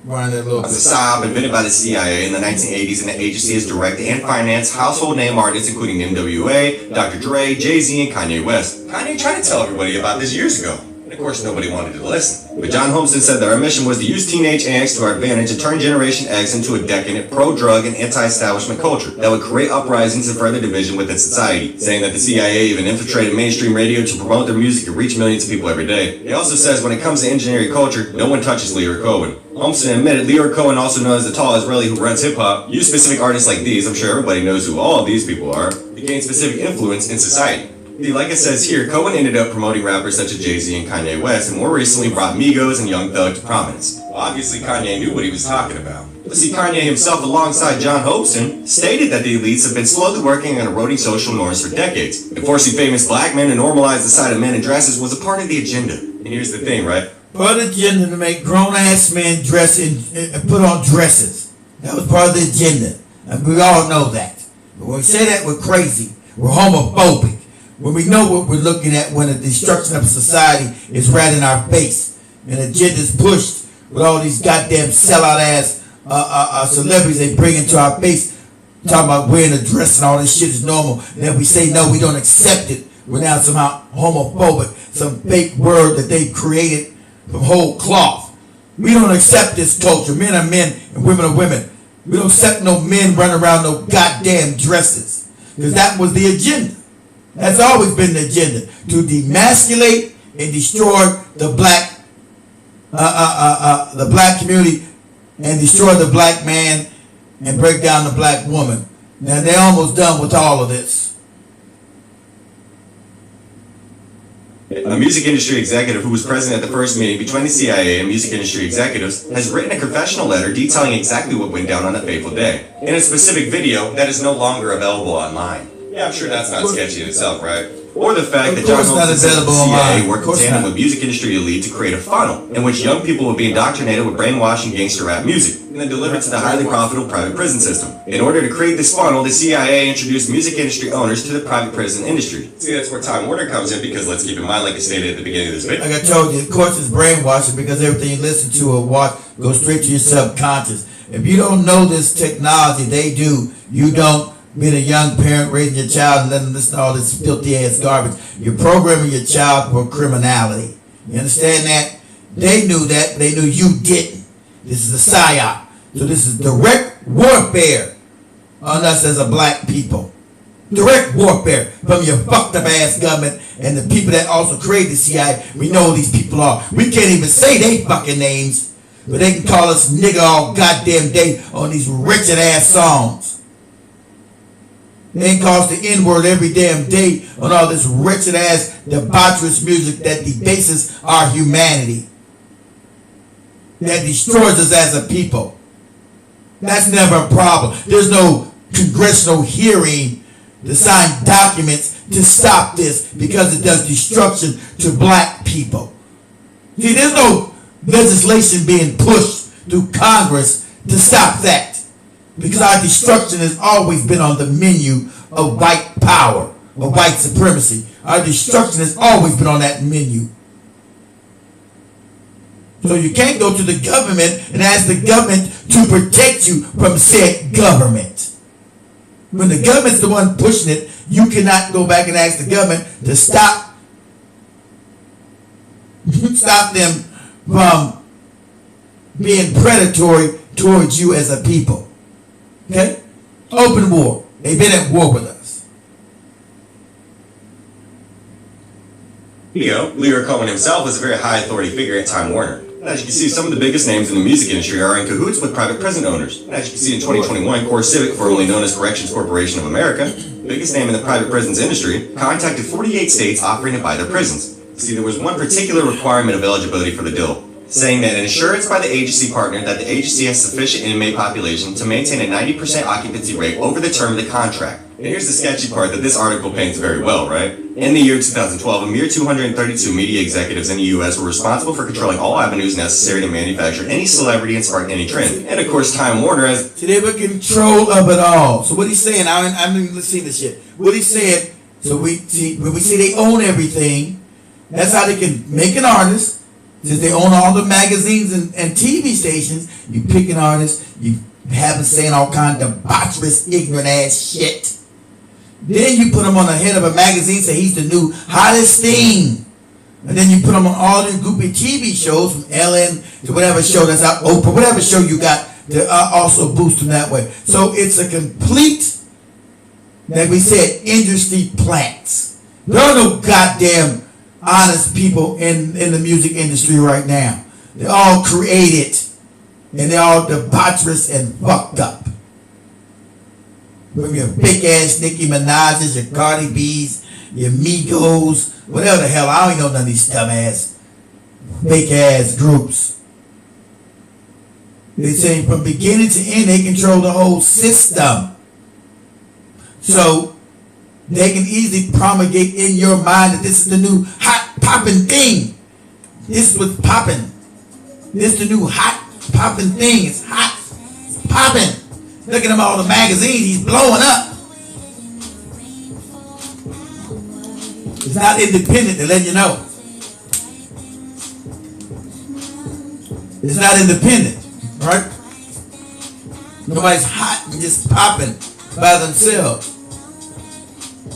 That little as a psyop invented by the CIA in the 1980s, and the agency has directed and financed household name artists including NWA, Dr. Dre, Jay-Z, and Kanye West. Kanye tried to tell everybody about this years ago. And of course, nobody wanted to listen. But John Holmeston said that our mission was to use teenage angst to our advantage and turn Generation X into a decadent, pro-drug, and anti-establishment culture that would create uprisings and further division within society, saying that the CIA even infiltrated mainstream radio to promote their music and reach millions of people every day. He also says when it comes to engineering culture, no one touches Leroy Cohen. Holmeston admitted Leroy Cohen, also known as the tall Israeli who runs hip-hop, used specific artists like these, I'm sure everybody knows who all of these people are, to gain specific influence in society. Like it says here, Cohen ended up promoting rappers such as Jay-Z and Kanye West, and more recently brought Migos and Young Thug to prominence. Well, obviously Kanye knew what he was talking about. But see, Kanye himself, alongside John Holmeston, stated that the elites have been slowly working on eroding social norms for decades, and forcing famous black men to normalize the sight of men in dresses was a part of the agenda. And here's the thing, right? Part of the agenda to make grown-ass men dress and put on dresses. That was part of the agenda. And we all know that. But when we say that, we're crazy. We're homophobic. When we know what we're looking at when the destruction of society is right in our face. And the agenda is pushed with all these goddamn sellout ass celebrities they bring into our face. Talking about wearing a dress and all this shit is normal. And then we say, no, we don't accept it. We're now somehow homophobic. Some fake word that they created from whole cloth. We don't accept this culture. Men are men and women are women. We don't accept no men running around no goddamn dresses. Because that was the agenda. That's always been the agenda. To demasculate and destroy the black community and destroy the black man and break down the black woman. Now they're almost done with all of this. A music industry executive who was present at the first meeting between the CIA and music industry executives has written a confessional letter detailing exactly what went down on that fateful day, in a specific video that is no longer available online. Yeah, I'm sure that's not sketchy in itself, right? Or the fact that John Holmes said the CIA worked in tandem with music industry elite to create a funnel in which young people would be indoctrinated with brainwashing gangster rap music and then delivered to the highly profitable private prison system. In order to create this funnel, the CIA introduced music industry owners to the private prison industry. See, that's where Time Warner comes in, because let's keep in mind, like I stated at the beginning of this video. Like I told you, of course it's brainwashing, because everything you listen to or watch goes straight to your subconscious. If you don't know this technology, they do. You don't. Being a young parent raising your child and letting them listen to all this filthy ass garbage, you're programming your child for criminality. You understand that? They knew that, they knew you didn't. This is a psyop. So this is direct warfare on us as a black people. Direct warfare from your fucked up ass government and the people that also created the CIA. We know who these people are. We can't even say they fucking names, but they can call us nigga all goddamn day on these wretched ass songs. They ain't call us the N-word every damn day on all this wretched ass debaucherous music that debases our humanity. That destroys us as a people. That's never a problem. There's no congressional hearing to sign documents to stop this because it does destruction to black people. See, there's no legislation being pushed through Congress to stop that. Because our destruction has always been on the menu of white power, of white supremacy. Our destruction has always been on that menu. So you can't go to the government and ask the government to protect you from said government. When the government's the one pushing it, you cannot go back and ask the government to stop them from being predatory towards you as a people. Okay? Open war. They've been at war with us. Lear Cohen himself was a very high authority figure at Time Warner. As you can see, some of the biggest names in the music industry are in cahoots with private prison owners. As you can see in 2021, CoreCivic, formerly known as Corrections Corporation of America, the biggest name in the private prisons industry, contacted 48 states offering to buy their prisons. See, there was one particular requirement of eligibility for the deal, saying that an assurance by the agency partner that the agency has sufficient inmate population to maintain a 90% occupancy rate over the term of the contract. And here's the sketchy part that this article paints very well, right? In the year 2012, a mere 232 media executives in the U.S. were responsible for controlling all avenues necessary to manufacture any celebrity and spark any trend. And of course, Time Warner has... So they were control of it all. So what he's saying, I haven't even seen this shit. What he said, so when we say they own everything, that's how they can make an artist. Since they own all the magazines and TV stations, you pick an artist, you have them saying all kind of debaucherous, ignorant ass shit. Then you put him on the head of a magazine, say he's the new hottest thing. And then you put him on all these goofy TV shows, from Ellen to whatever show that's out, Oprah, whatever show you got to also boost him that way. So it's a complete, like we said, industry plants. There are no goddamn honest people in the music industry right now. They're all created, and they're all debaucherous and fucked up. From your fake ass Nicki Minaj's, your Cardi B's, your Migos, whatever the hell. I don't even know none of these dumbass, fake ass groups. They say from beginning to end, they control the whole system. So they can easily promulgate in your mind that this is the new hot popping thing. This is what's popping. This is the new hot popping thing. It's hot. popping. Look at him all the magazines. He's blowing up. It's not independent, to let you know. It's not independent, right? Nobody's hot and just popping by themselves.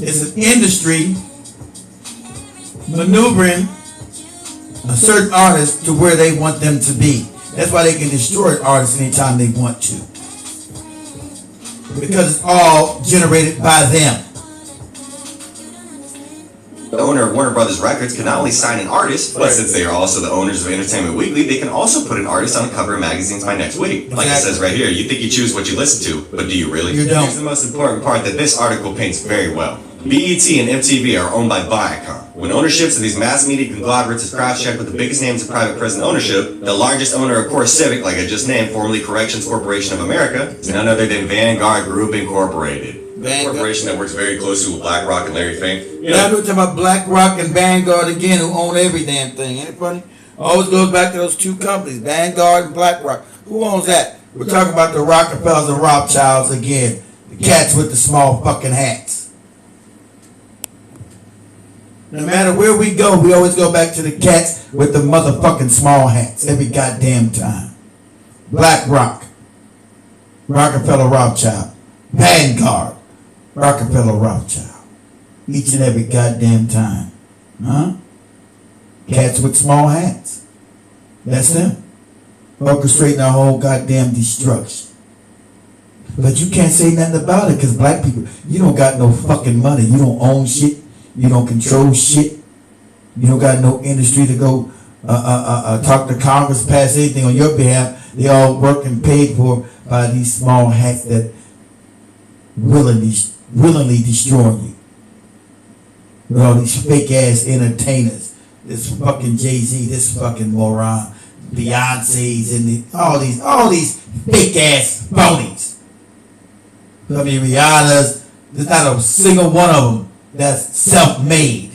It's an industry maneuvering a certain artist to where they want them to be. That's why they can destroy artists anytime they want to. Because it's all generated by them. The owner of Warner Brothers Records can not only sign an artist, but since they are also the owners of Entertainment Weekly, they can also put an artist on the cover of magazines by next week. Like it says right here, you think you choose what you listen to, but do you really? You don't. Here's the most important part that this article paints very well. BET and MTV are owned by Viacom. When ownerships of these mass media conglomerates is cross-checked with the biggest names of private prison ownership, the largest owner of Core Civic, like I just named, formerly Corrections Corporation of America, is none other than Vanguard Group Incorporated. A corporation that works very closely with BlackRock and Larry Fink. Yeah, we're talking about BlackRock and Vanguard again, who own every damn thing. Ain't it funny? Always goes back to those two companies, Vanguard and BlackRock. Who owns that? We're talking about the Rockefellers and Rothschilds again. The cats with the small fucking hats. No matter where we go, we always go back to the cats with the motherfucking small hats every goddamn time. BlackRock, Rockefeller Rothschild, Vanguard, Rockefeller Rothschild. Each and every goddamn time. Huh? Cats with small hats. That's them. Orchestrating our whole goddamn destruction. But you can't say nothing about it because black people, you don't got no fucking money. You don't own shit. You don't control shit. You don't got no industry to go talk to Congress, pass anything on your behalf. They all work and paid for by these small hats that willingly destroy you. With all these fake ass entertainers. This fucking Jay-Z, this fucking moron, Beyonce's and all these fake ass phonies. I mean, Rihanna's, there's not a single one of them that's self-made.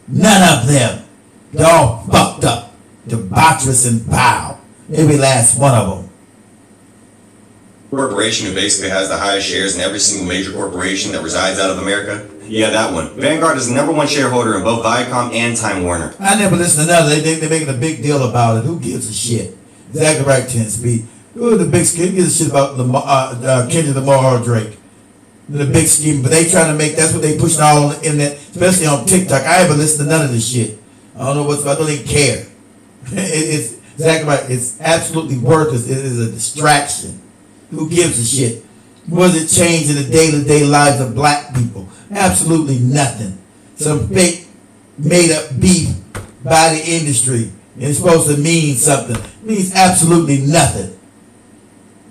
None of them. They're all fucked up, debaucherous and foul. Every last one of them. Corporation who basically has the highest shares in every single major corporation that resides out of America? Yeah, that one. Vanguard is the #1 shareholder in both Viacom and Time Warner. I never listened to none of it. They're making a big deal about it. Who gives a shit? Exactly right, 10 Speed. Who the big scheme? Who gives a shit about Kendrick Lamar or Drake? The big scheme. But they trying to make, that's what they pushing all on the internet, especially on TikTok. I haven't listened to none of this shit. I don't know what's about. I don't even care. It's exactly right. It's absolutely worthless. It is a distraction. Who gives a shit? What does it change in the day-to-day lives of black people? Absolutely nothing. Some fake made-up beef by the industry. And it's supposed to mean something. It means absolutely nothing.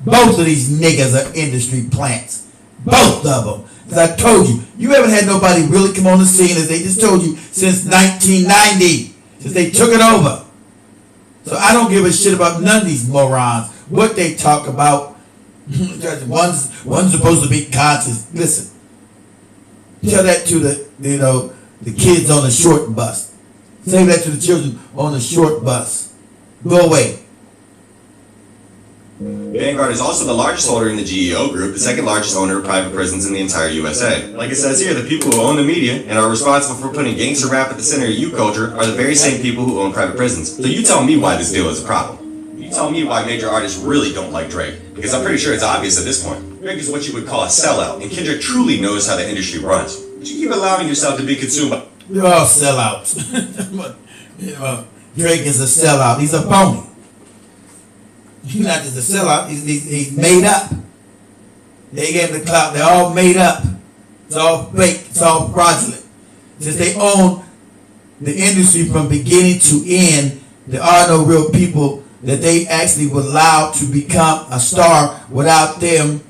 Both of these niggas are industry plants. Both of them. As I told you, you haven't had nobody really come on the scene, as they just told you, since 1990. Since they took it over. So I don't give a shit about none of these morons. What they talk about. One's supposed to be conscious. Listen. Tell that to the kids on the short bus. Say that to the children on the short bus. Go away. Vanguard is also the largest holder in the GEO group, the second largest owner of private prisons in the entire USA. Like it says here, the people who own the media and are responsible for putting gangster rap at the center of youth culture are the very same people who own private prisons. So you tell me why this deal is a problem. You tell me why major artists really don't like Drake. Because I'm pretty sure it's obvious at this point. Drake is what you would call a sellout, and Kendrick truly knows how the industry runs. But you keep allowing yourself to be consumed by... They're all sellouts. Drake is a sellout. He's a phony. He's not just a sellout. He's made up. They gave him the clout. They're all made up. It's all fake. It's all fraudulent. Since they own the industry from beginning to end, there are no real people that they actually would allow to become a star without them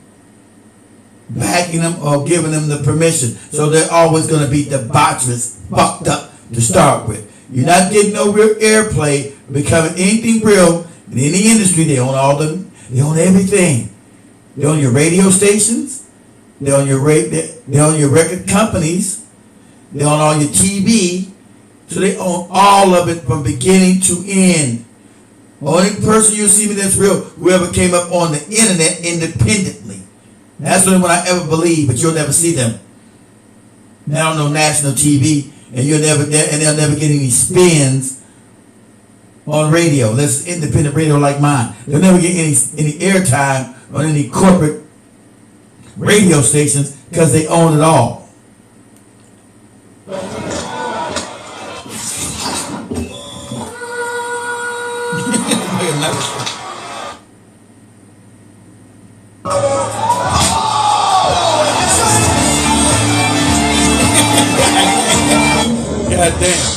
backing them or giving them the permission. So they're always going to be debaucherous, fucked up to start with. You're not getting no real airplay, becoming anything real in any industry. They own all them. They own everything. They own your radio stations. They own your record companies. They own all your TV. So they own all of it from beginning to end. Only person you'll see me that's real, whoever came up on the internet independently. That's the only one I ever believe, but you'll never see them. Now on no national TV, and they'll never get any spins on radio. That's independent radio like mine. They'll never get any airtime on any corporate radio stations because they own it all. God damn.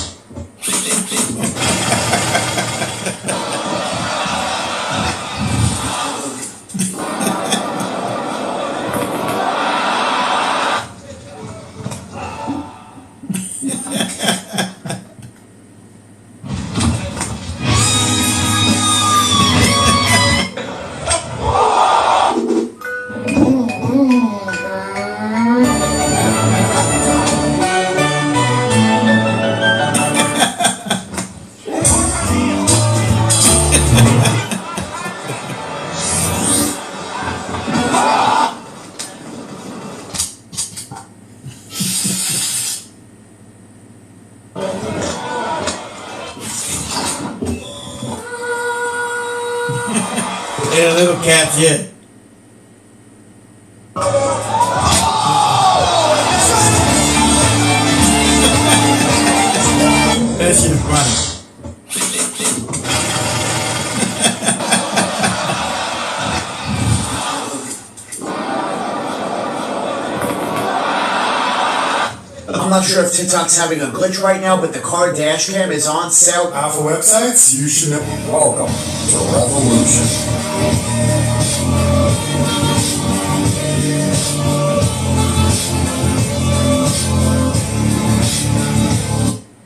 They're little cats yet. That shit is funny. I'm not sure if TikTok's having a glitch right now, but the car dash cam is on sale. Alpha websites, you should know. Welcome to Revolution.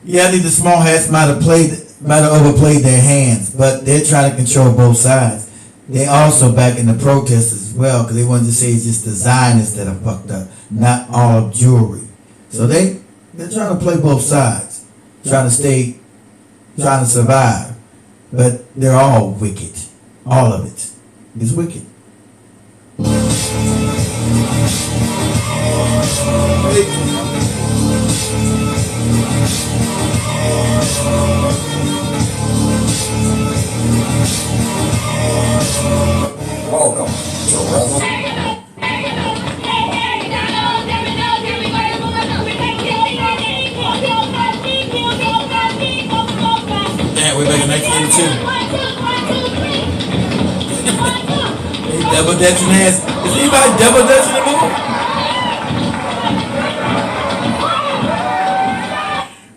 Yeah, I think the small hats might have overplayed their hands, but they're trying to control both sides. They also back in the protests as well, because they wanted to say it's just the Zionists that are fucked up, not all of jewelry. So they're trying to play both sides, trying to survive, but they're all wicked. All of it is wicked. Welcome to Revolution. Damn, we're back in 1982. Double dutching ass. Is anybody double dutching anymore?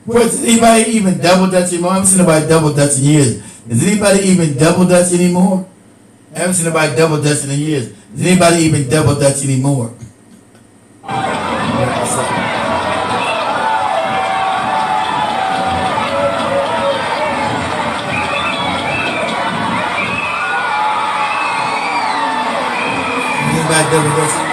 What, is anybody even double dutch anymore? I haven't seen nobody double dutch in years. Is anybody even double dutch anymore? I haven't seen nobody double dutching in years. Is anybody even double dutch anymore? Anybody double dutching?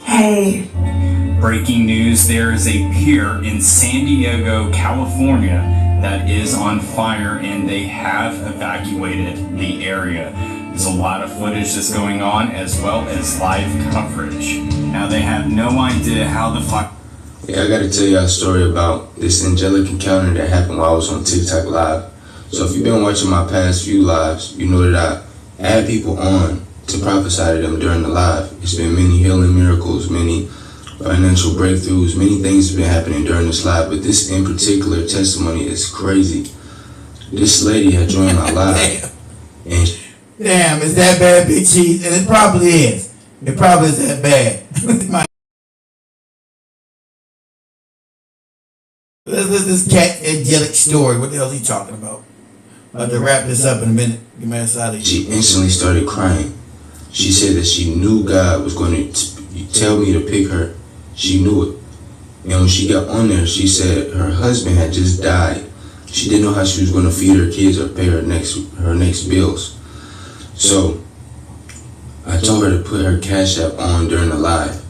Hey. Breaking news, there is a pier in San Diego, California that is on fire and they have evacuated the area. There's a lot of footage that's going on as well as live coverage. Now they have no idea how the fire... Yeah, I gotta tell y'all a story about this angelic encounter that happened while I was on TikTok Live. So if you've been watching my past few lives, you know that I had people on to prophesy to them during the live. It's been many healing miracles, many financial breakthroughs, many things have been happening during this live, but this in particular testimony is crazy. This lady had joined my live. And damn, is that bad, Big Cheese? And it probably is. It probably is that bad. This cat angelic story. What the hell is he talking about? I'll have to wrap this up in a minute. Get my ass out of here. She instantly started crying. She said that she knew God was going to tell me to pick her. She knew it. And when she got on there, she said her husband had just died. She didn't know how she was going to feed her kids or pay her next bills. So I told her to put her Cash App on during the live,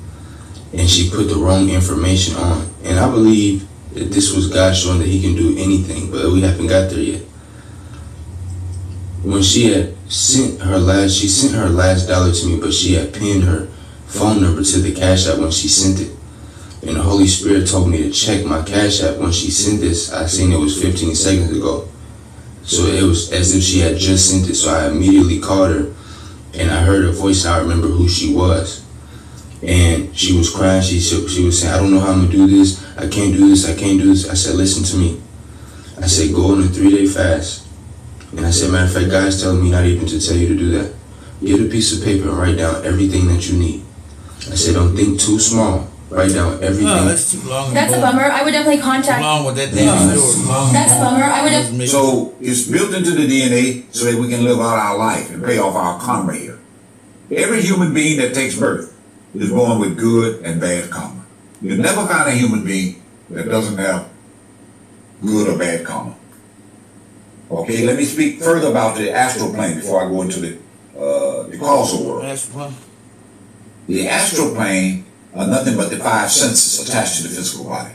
and she put the wrong information on. And I believe that this was God showing that He can do anything, but we haven't got there yet. When she had sent her last dollar to me, but she had pinned her phone number to the Cash App when she sent it. And the Holy Spirit told me to check my Cash App when she sent this. I seen it was 15 seconds ago. So it was as if she had just sent it. So I immediately called her, and I heard her voice, and I remember who she was. And she was crying. She was saying, I don't know how I'm going to do this. I can't do this. I can't do this. I said, listen to me. I said, go on a 3-day fast. And I said, matter of fact, God's telling me not even to tell you to do that. Get a piece of paper and write down everything that you need. I said, don't think too small. Write down everything. Oh, that's too long. That's a bummer. I would definitely contact. Too long with that damn story. That's a bummer. I would have. So it's built into the DNA so that we can live out our life and pay off our karma here. Every human being that takes birth is born with good and bad karma. You'll never find a human being that doesn't have good or bad karma. Okay, let me speak further about the astral plane before I go into the causal world. The astral plane are nothing but the 5 senses attached to the physical body.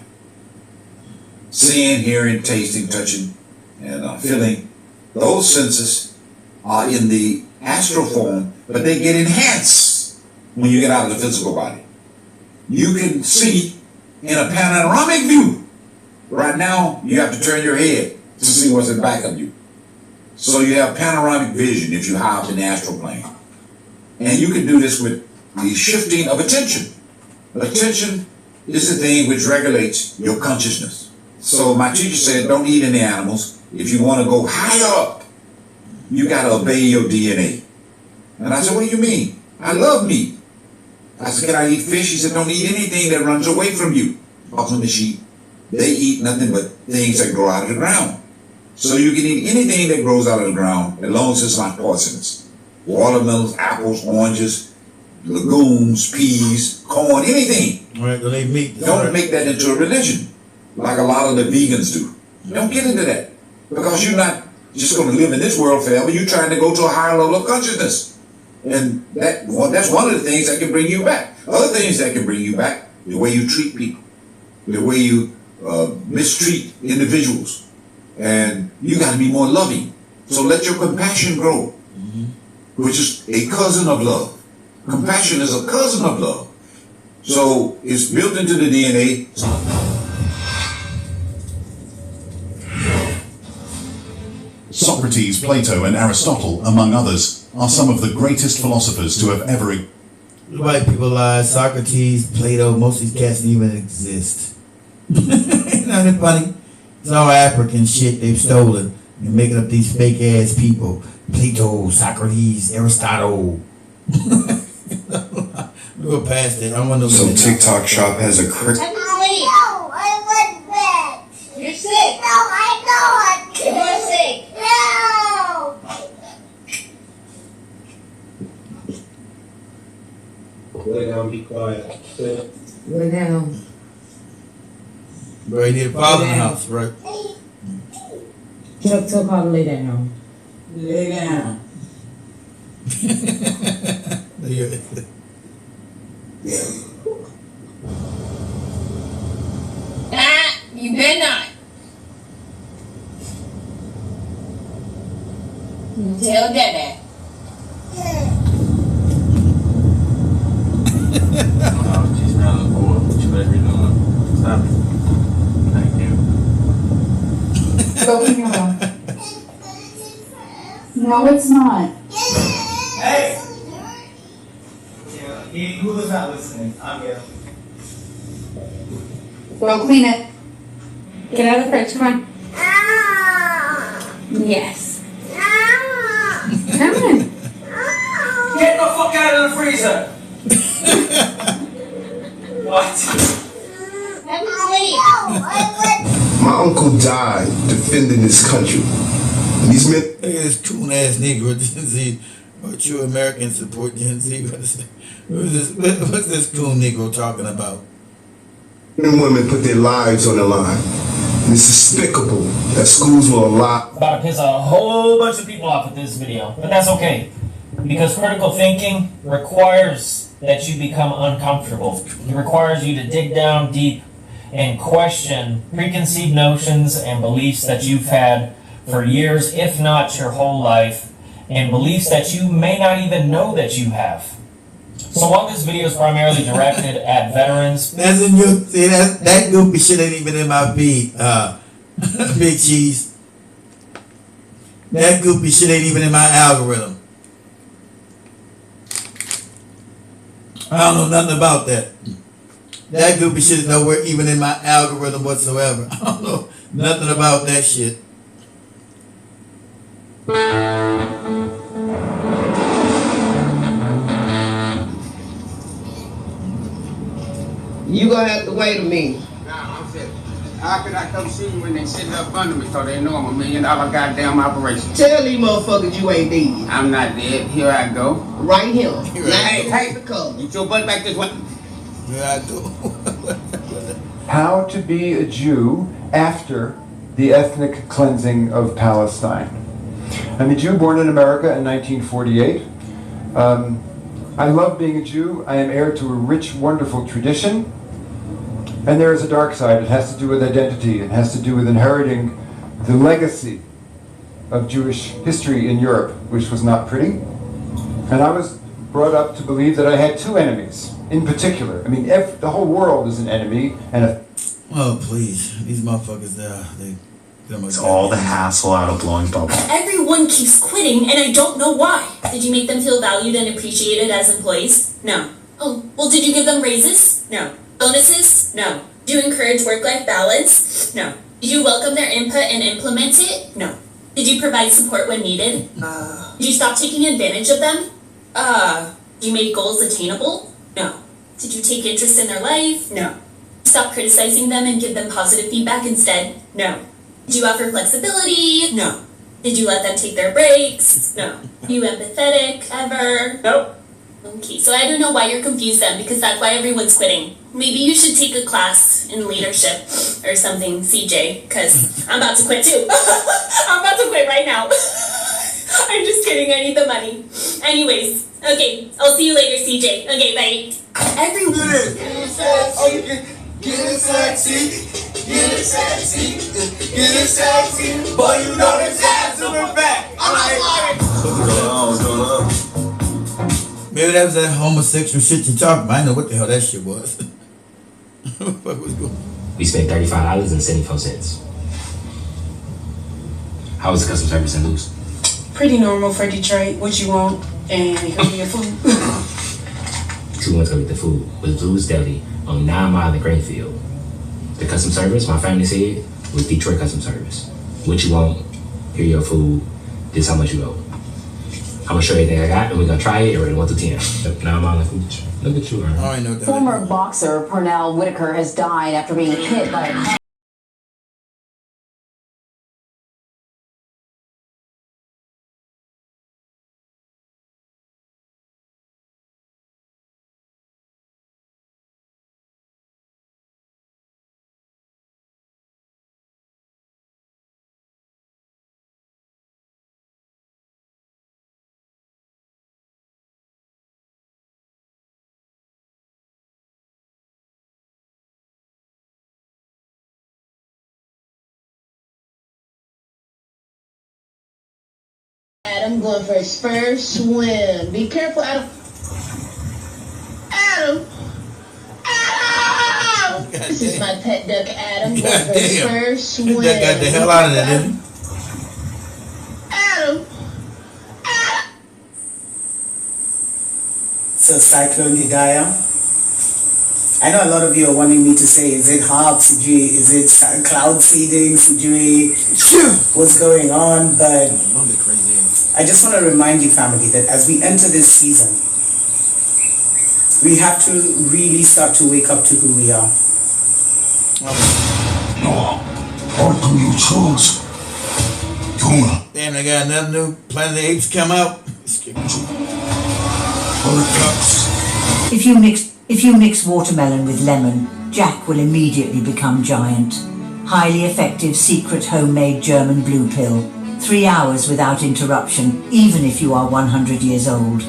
Seeing, hearing, tasting, touching, and feeling. Those senses are in the astral form, but they get enhanced when you get out of the physical body. You can see in a panoramic view. Right now, you have to turn your head to see what's in back of you. So you have panoramic vision if you hop in the astral plane. And you can do this with the shifting of attention. Attention is the thing which regulates your consciousness. So my teacher said, don't eat any animals. If you want to go high up, you got to obey your DNA. And I said, what do you mean? I love meat. I said, can I eat fish? He said, don't eat anything that runs away from you. Also the sheep, they eat nothing but things that grow out of the ground. So you can eat anything that grows out of the ground as long as it's not poisonous. Watermelons, apples, oranges, legumes, peas, corn, anything. Right, they meat. Don't make that into a religion like a lot of the vegans do. Don't get into that because you're not just going to live in this world forever. You're trying to go to a higher level of consciousness. And that's one of the things that can bring you back. Other things that can bring you back, the way you treat people, the way you mistreat individuals. And you got to be more loving. So let your compassion grow, which is a cousin of love. Compassion is a cousin of love. So it's built into the DNA. Socrates, Plato, and Aristotle, among others, are some of the greatest philosophers to have ever... White people lie. Socrates, Plato, most of these cats didn't even exist. Isn't that funny? It's all African shit they've stolen and making up these fake ass people. Plato, Socrates, Aristotle. We'll go past it. I want to. So TikTok Shop has a crypt. No, I went back. You're sick. No, I don't. You're sick. No. Lay down, be quiet. Sit. Lay down. Bro, you need a father in the house, right? Tell Carl to lay down. Lay down. You better not. Tell Dada. She's not a boy. She better be doing. Stop it. Thank you. Open your mouth. No, it's not. Hey! Who is not listening? I'm here. Go clean it. Get out of the fridge, come on. Yes. Come on. Get the fuck out of the freezer! What? Let me sleep. My uncle died defending this country. And these men. Look at this coon ass Negro Gen Z. Or true Americans support Gen Z. What's this coon Negro talking about? And women put their lives on the line. It's despicable that schools will allow. About to piss a whole bunch of people off with this video, but that's okay. Because critical thinking requires that you become uncomfortable. It requires you to dig down deep and question preconceived notions and beliefs that you've had for years, if not your whole life, and beliefs that you may not even know that you have. So while this video is primarily directed at veterans, that's in your, see, that goofy shit ain't even in my feed, Big Cheese. That goofy shit ain't even in my algorithm. I don't know nothing about that. That goofy shit is nowhere even in my algorithm whatsoever. I don't know nothing about that shit. You gonna have to wait a minute. Nah, I'm saying, how could I come see you when they sitting up under me so they know I'm $1 million goddamn operation? Tell these motherfuckers you ain't dead. I'm not dead. Here I go. Right here. Now, hey, the cover. Get your butt back this way. Here I go. How to be a Jew after the ethnic cleansing of Palestine. I'm a Jew born in America in 1948. I love being a Jew. I am heir to a rich, wonderful tradition. And there is a dark side. It has to do with identity. It has to do with inheriting the legacy of Jewish history in Europe, which was not pretty. And I was brought up to believe that I had two enemies, in particular. I mean, the whole world is an enemy, and a... Oh, please. These motherfuckers, it's all the hassle out of blowing bubbles. Everyone keeps quitting, and I don't know why. Did you make them feel valued and appreciated as employees? No. Oh, well, did you give them raises? No. Bonuses? No. Did you encourage work-life balance? No. Did you welcome their input and implement it? No. Did you provide support when needed? Did you stop taking advantage of them? Did you make goals attainable? No. Did you take interest in their life? No. Stop criticizing them and give them positive feedback instead? No. Did you offer flexibility? No. Did you let them take their breaks? No. Are you empathetic ever? Nope. Okay, so I don't know why you're confused then, because that's why everyone's quitting. Maybe you should take a class in leadership or something, CJ, because I'm about to quit too. I'm about to quit right now. I'm just kidding, I need the money. Anyways, okay, I'll see you later, CJ. Okay, bye. Everyone... Get it sexy, get it sexy, get it sexy. Boy, you know this ass super back. What's going on? Maybe that was that homosexual shit you talking about. I didn't know what the hell that shit was. What was going on? We spent $35.74. How was the customer service in Lewis? Pretty normal for Detroit. What you want? And here be your food. 2 months ago, get the food was Blues Deli on 9 Mile in Greenfield. The customer service, my family said, was Detroit customer service. What you want? Here your food. This how much you owe. I'm gonna show you everything I got, and we're gonna try it. Rated 1 to 10. 9 Mile in food. Look at you, Aaron. I know that. Former boxer Pernell Whitaker has died after being hit by a car. Adam going for his first swim. Be careful, Adam. Adam! Adam! This is my pet duck, Adam, going for his first swim. That got the hell out of there, didn't he? Adam! So Cyclone Hidayah, I know a lot of you are wanting me to say, is it harp, Sujui, is it cloud seeding, Sujui, what's going on, but I just want to remind you, family, that as we enter this season, we have to really start to wake up to who we are. What do you choose? Damn, they got another new Planet of the Apes come out. If you mix watermelon with lemon, Jack will immediately become giant. Highly effective secret homemade German blue pill. 3 hours without interruption, even if you are 100 years old.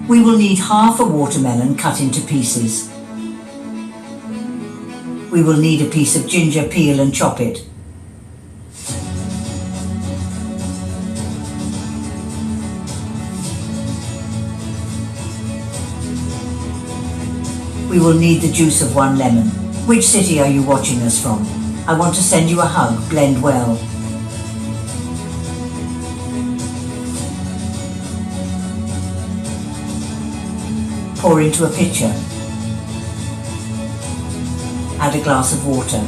We will need half a watermelon cut into pieces. We will need a piece of ginger, peel and chop it. We will need the juice of 1 lemon. Which city are you watching us from? I want to send you a hug. Blend well. Pour into a pitcher. Add a glass of water.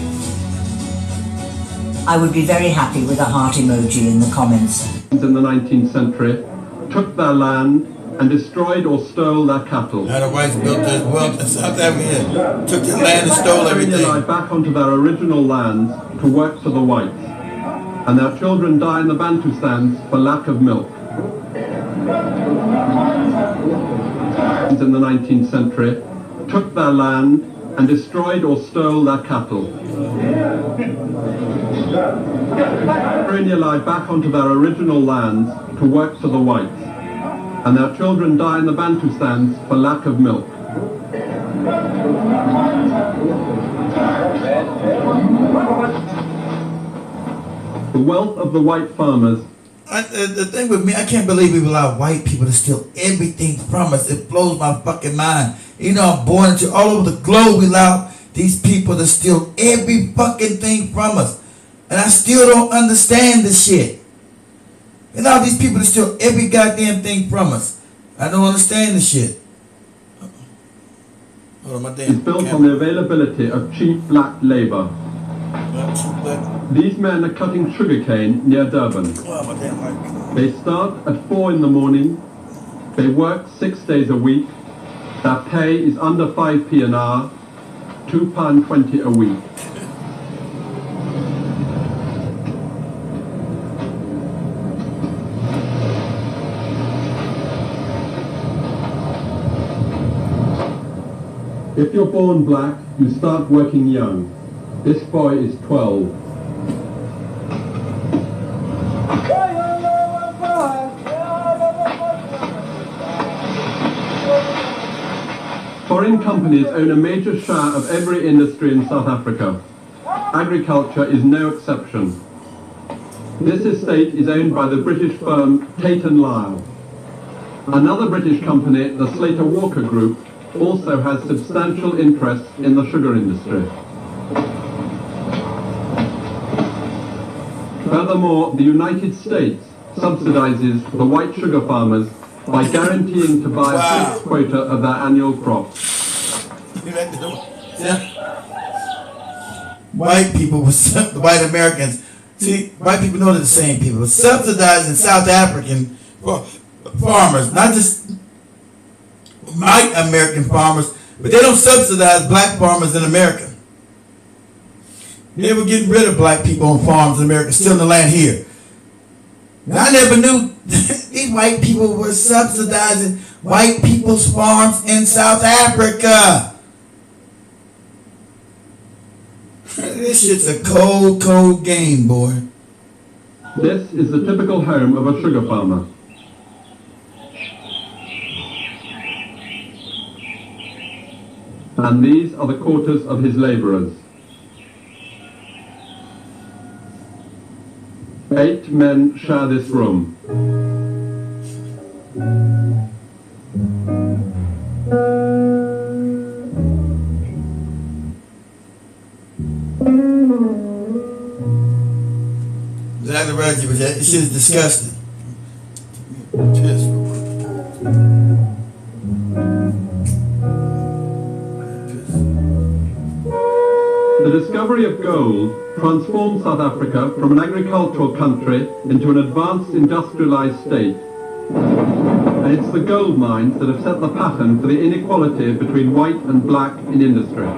I would be very happy with a heart emoji in the comments. In the 19th century, took their land and destroyed or stole their cattle. Now the whites built this wealth in South Africa, took their land and stole everything. They back onto their original lands to work for the whites, and their children die in the Bantustans for lack of milk. In the 19th century, took their land and destroyed or stole their cattle. They lie back onto their original lands to work for the whites, and their children die in the Bantustans for lack of milk. The wealth of the white farmers. The thing with me, I can't believe we allow white people to steal everything from us. It blows my fucking mind. You know, I'm born into all over the globe. We allow these people to steal every fucking thing from us, and I still don't understand this shit. You know, these people to steal every goddamn thing from us. I don't understand this shit. Hold on, my damn is built on the availability of cheap black labor. These men are cutting sugarcane near Durban. They start at 4 in the morning. They work 6 days a week. Their pay is under 5p an hour, £2.20 a week. If you're born black, you start working young. This boy is 12. Foreign companies own a major share of every industry in South Africa. Agriculture is no exception. This estate is owned by the British firm Tate & Lyle. Another British company, the Slater Walker Group, also has substantial interest in the sugar industry. Furthermore, the United States subsidizes the white sugar farmers by guaranteeing to buy a fixed quota of their annual crop. White people, the white Americans, see, white people know they're the same people, subsidizing South African farmers, not just white American farmers, but they don't subsidize black farmers in America. They were getting rid of black people on farms in America, stealing the land here. I never knew these white people were subsidizing white people's farms in South Africa. This shit's a cold, cold game, boy. This is the typical home of a sugar farmer. And these are the quarters of his laborers. 8 men share this room. Exactly right, but this shit is disgusting. The discovery of gold transformed South Africa from an agricultural country into an advanced industrialized state. And it's the gold mines that have set the pattern for the inequality between white and black in industry.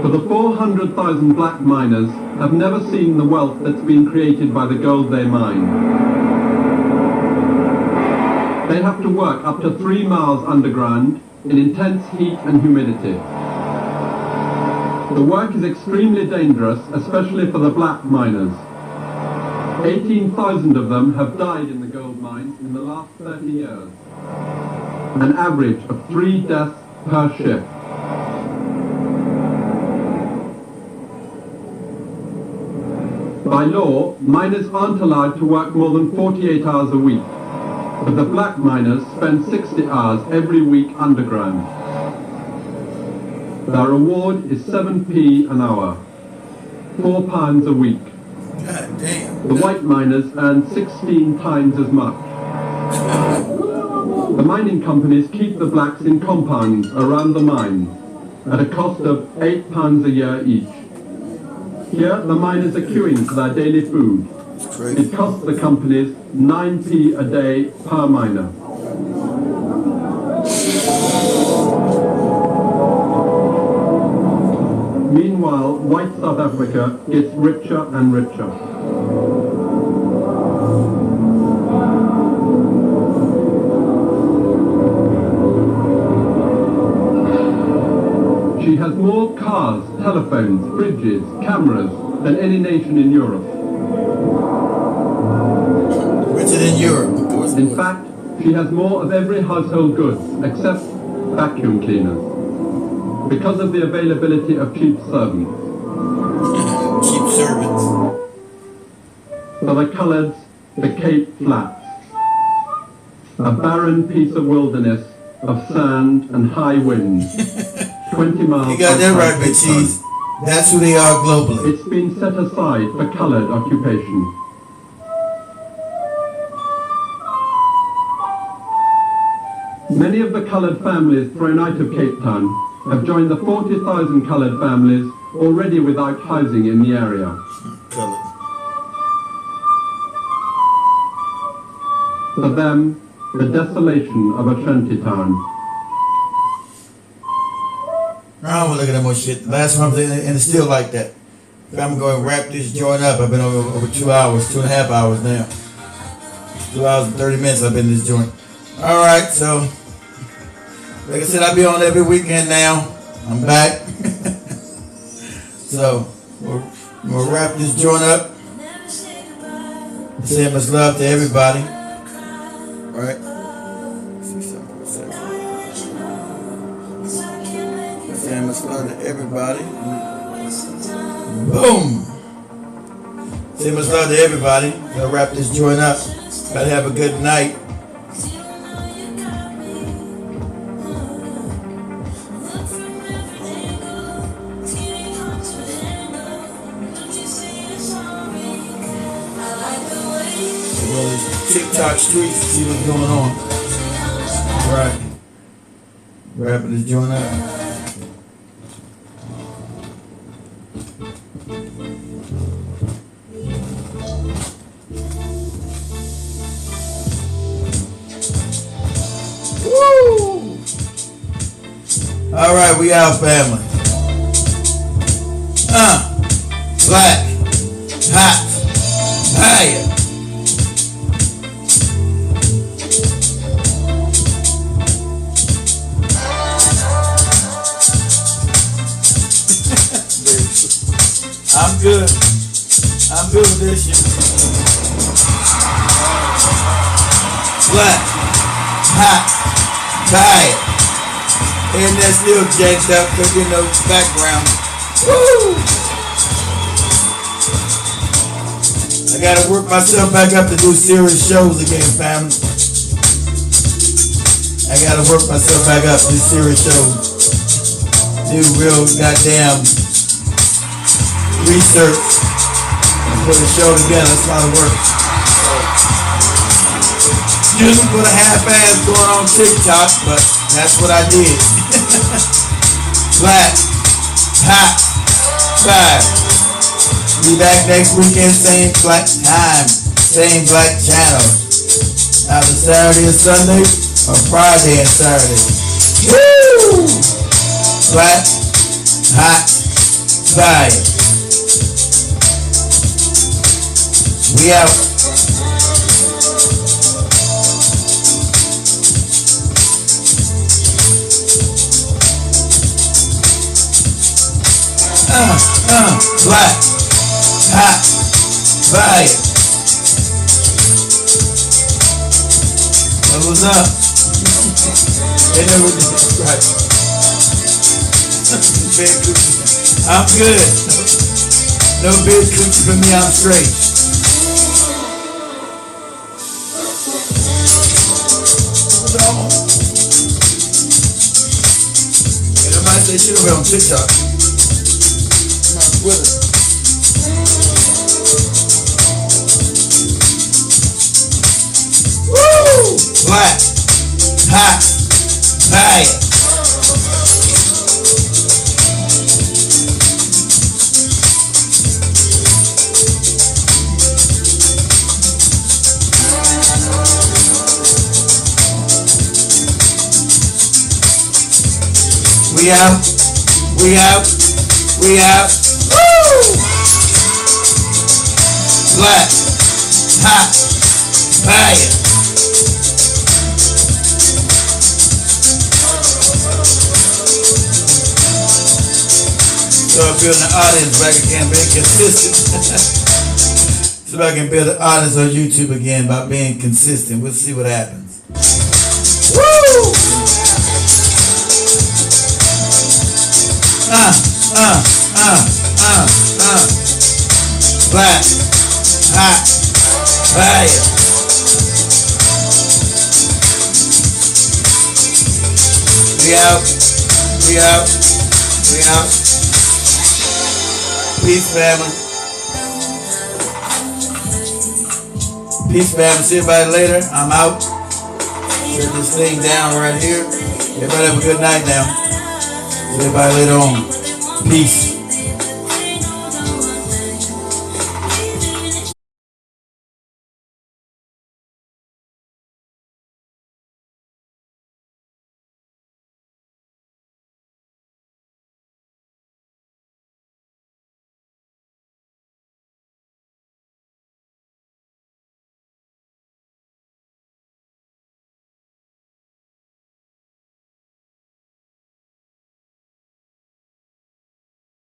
For the 400,000 black miners have never seen the wealth that's been created by the gold they mine. They have to work up to 3 miles underground in intense heat and humidity. The work is extremely dangerous, especially for the black miners. 18,000 of them have died in the gold mine in the last 30 years. An average of 3 deaths per shift. By law, miners aren't allowed to work more than 48 hours a week, but the black miners spend 60 hours every week underground. Their reward is 7p an hour, £4 a week. God damn. The white miners earn 16 times as much. The mining companies keep the blacks in compounds around the mines at a cost of £8 a year each. Here, the miners are queuing for their daily food. It costs the companies 9p a day per miner. Meanwhile, white South Africa gets richer and richer. She has more cars, telephones, fridges, cameras than any nation in Europe. Richer than Europe, of course. In fact, she has more of every household goods except vacuum cleaners, because of the availability of cheap servants. Cheap servants. For the Coloureds, the Cape Flats, a barren piece of wilderness of sand and high winds. 20 miles. You got that right, Big Cheese. That's who they are globally. It's been set aside for coloured occupation. Many of the coloured families thrown out of Cape Town have joined the 40,000 coloured families already without housing in the area. Coloured. For them, the desolation of a shanty town. I don't want to look at that more shit. Last one, and it's still like that. If I'm going to wrap this joint up, I've been over 2 hours, 2.5 hours now. 2 hours and 30 minutes I've been in this joint. Alright, so, like I said, I'll be on every weekend now. I'm back. So, we'll wrap this joint up. Say much love to everybody. Alright. Say much love to everybody. Boom! Say much love to everybody. I'll wrap this joint up. Gotta have a good night. TikTok streets to see what's going on. Right. Wrapping this joint up. Woo! Alright, we out, family. Black. Hot. Fire. I'm good. I'm good with this shit. Black, hot, tired. And that's still jacked up because you know background. Woo! I gotta work myself back up to do serious shows again, family. I gotta work myself back up to do serious shows. Do real goddamn research and put a show together. That's a lot of work. Excuse me for the half-ass going on TikTok, but that's what I did. Black, hot, fire. Be back next weekend, same black time, same black channel. Either Saturday and Sunday or Friday and Saturday. Woo! Black, hot, fire. We out. Black, hot, fire. What was up? They never did it right. Big coochie. I'm good. No big coochie for me, I'm straight. And everybody say shit over on TikTok. Twitter. Woo! Black, hot, fire. We out, we out, we out. Woo! Black, hot, fire. So I'm building an audience back again, being consistent. So I can build an audience on YouTube again by being consistent. We'll see what happens. Woo! Black, hot, fire. We out, we out, we out. Peace, family. Peace, family. See everybody later. I'm out. Shut this thing down right here. Everybody have a good night now. See everybody later on. Peace.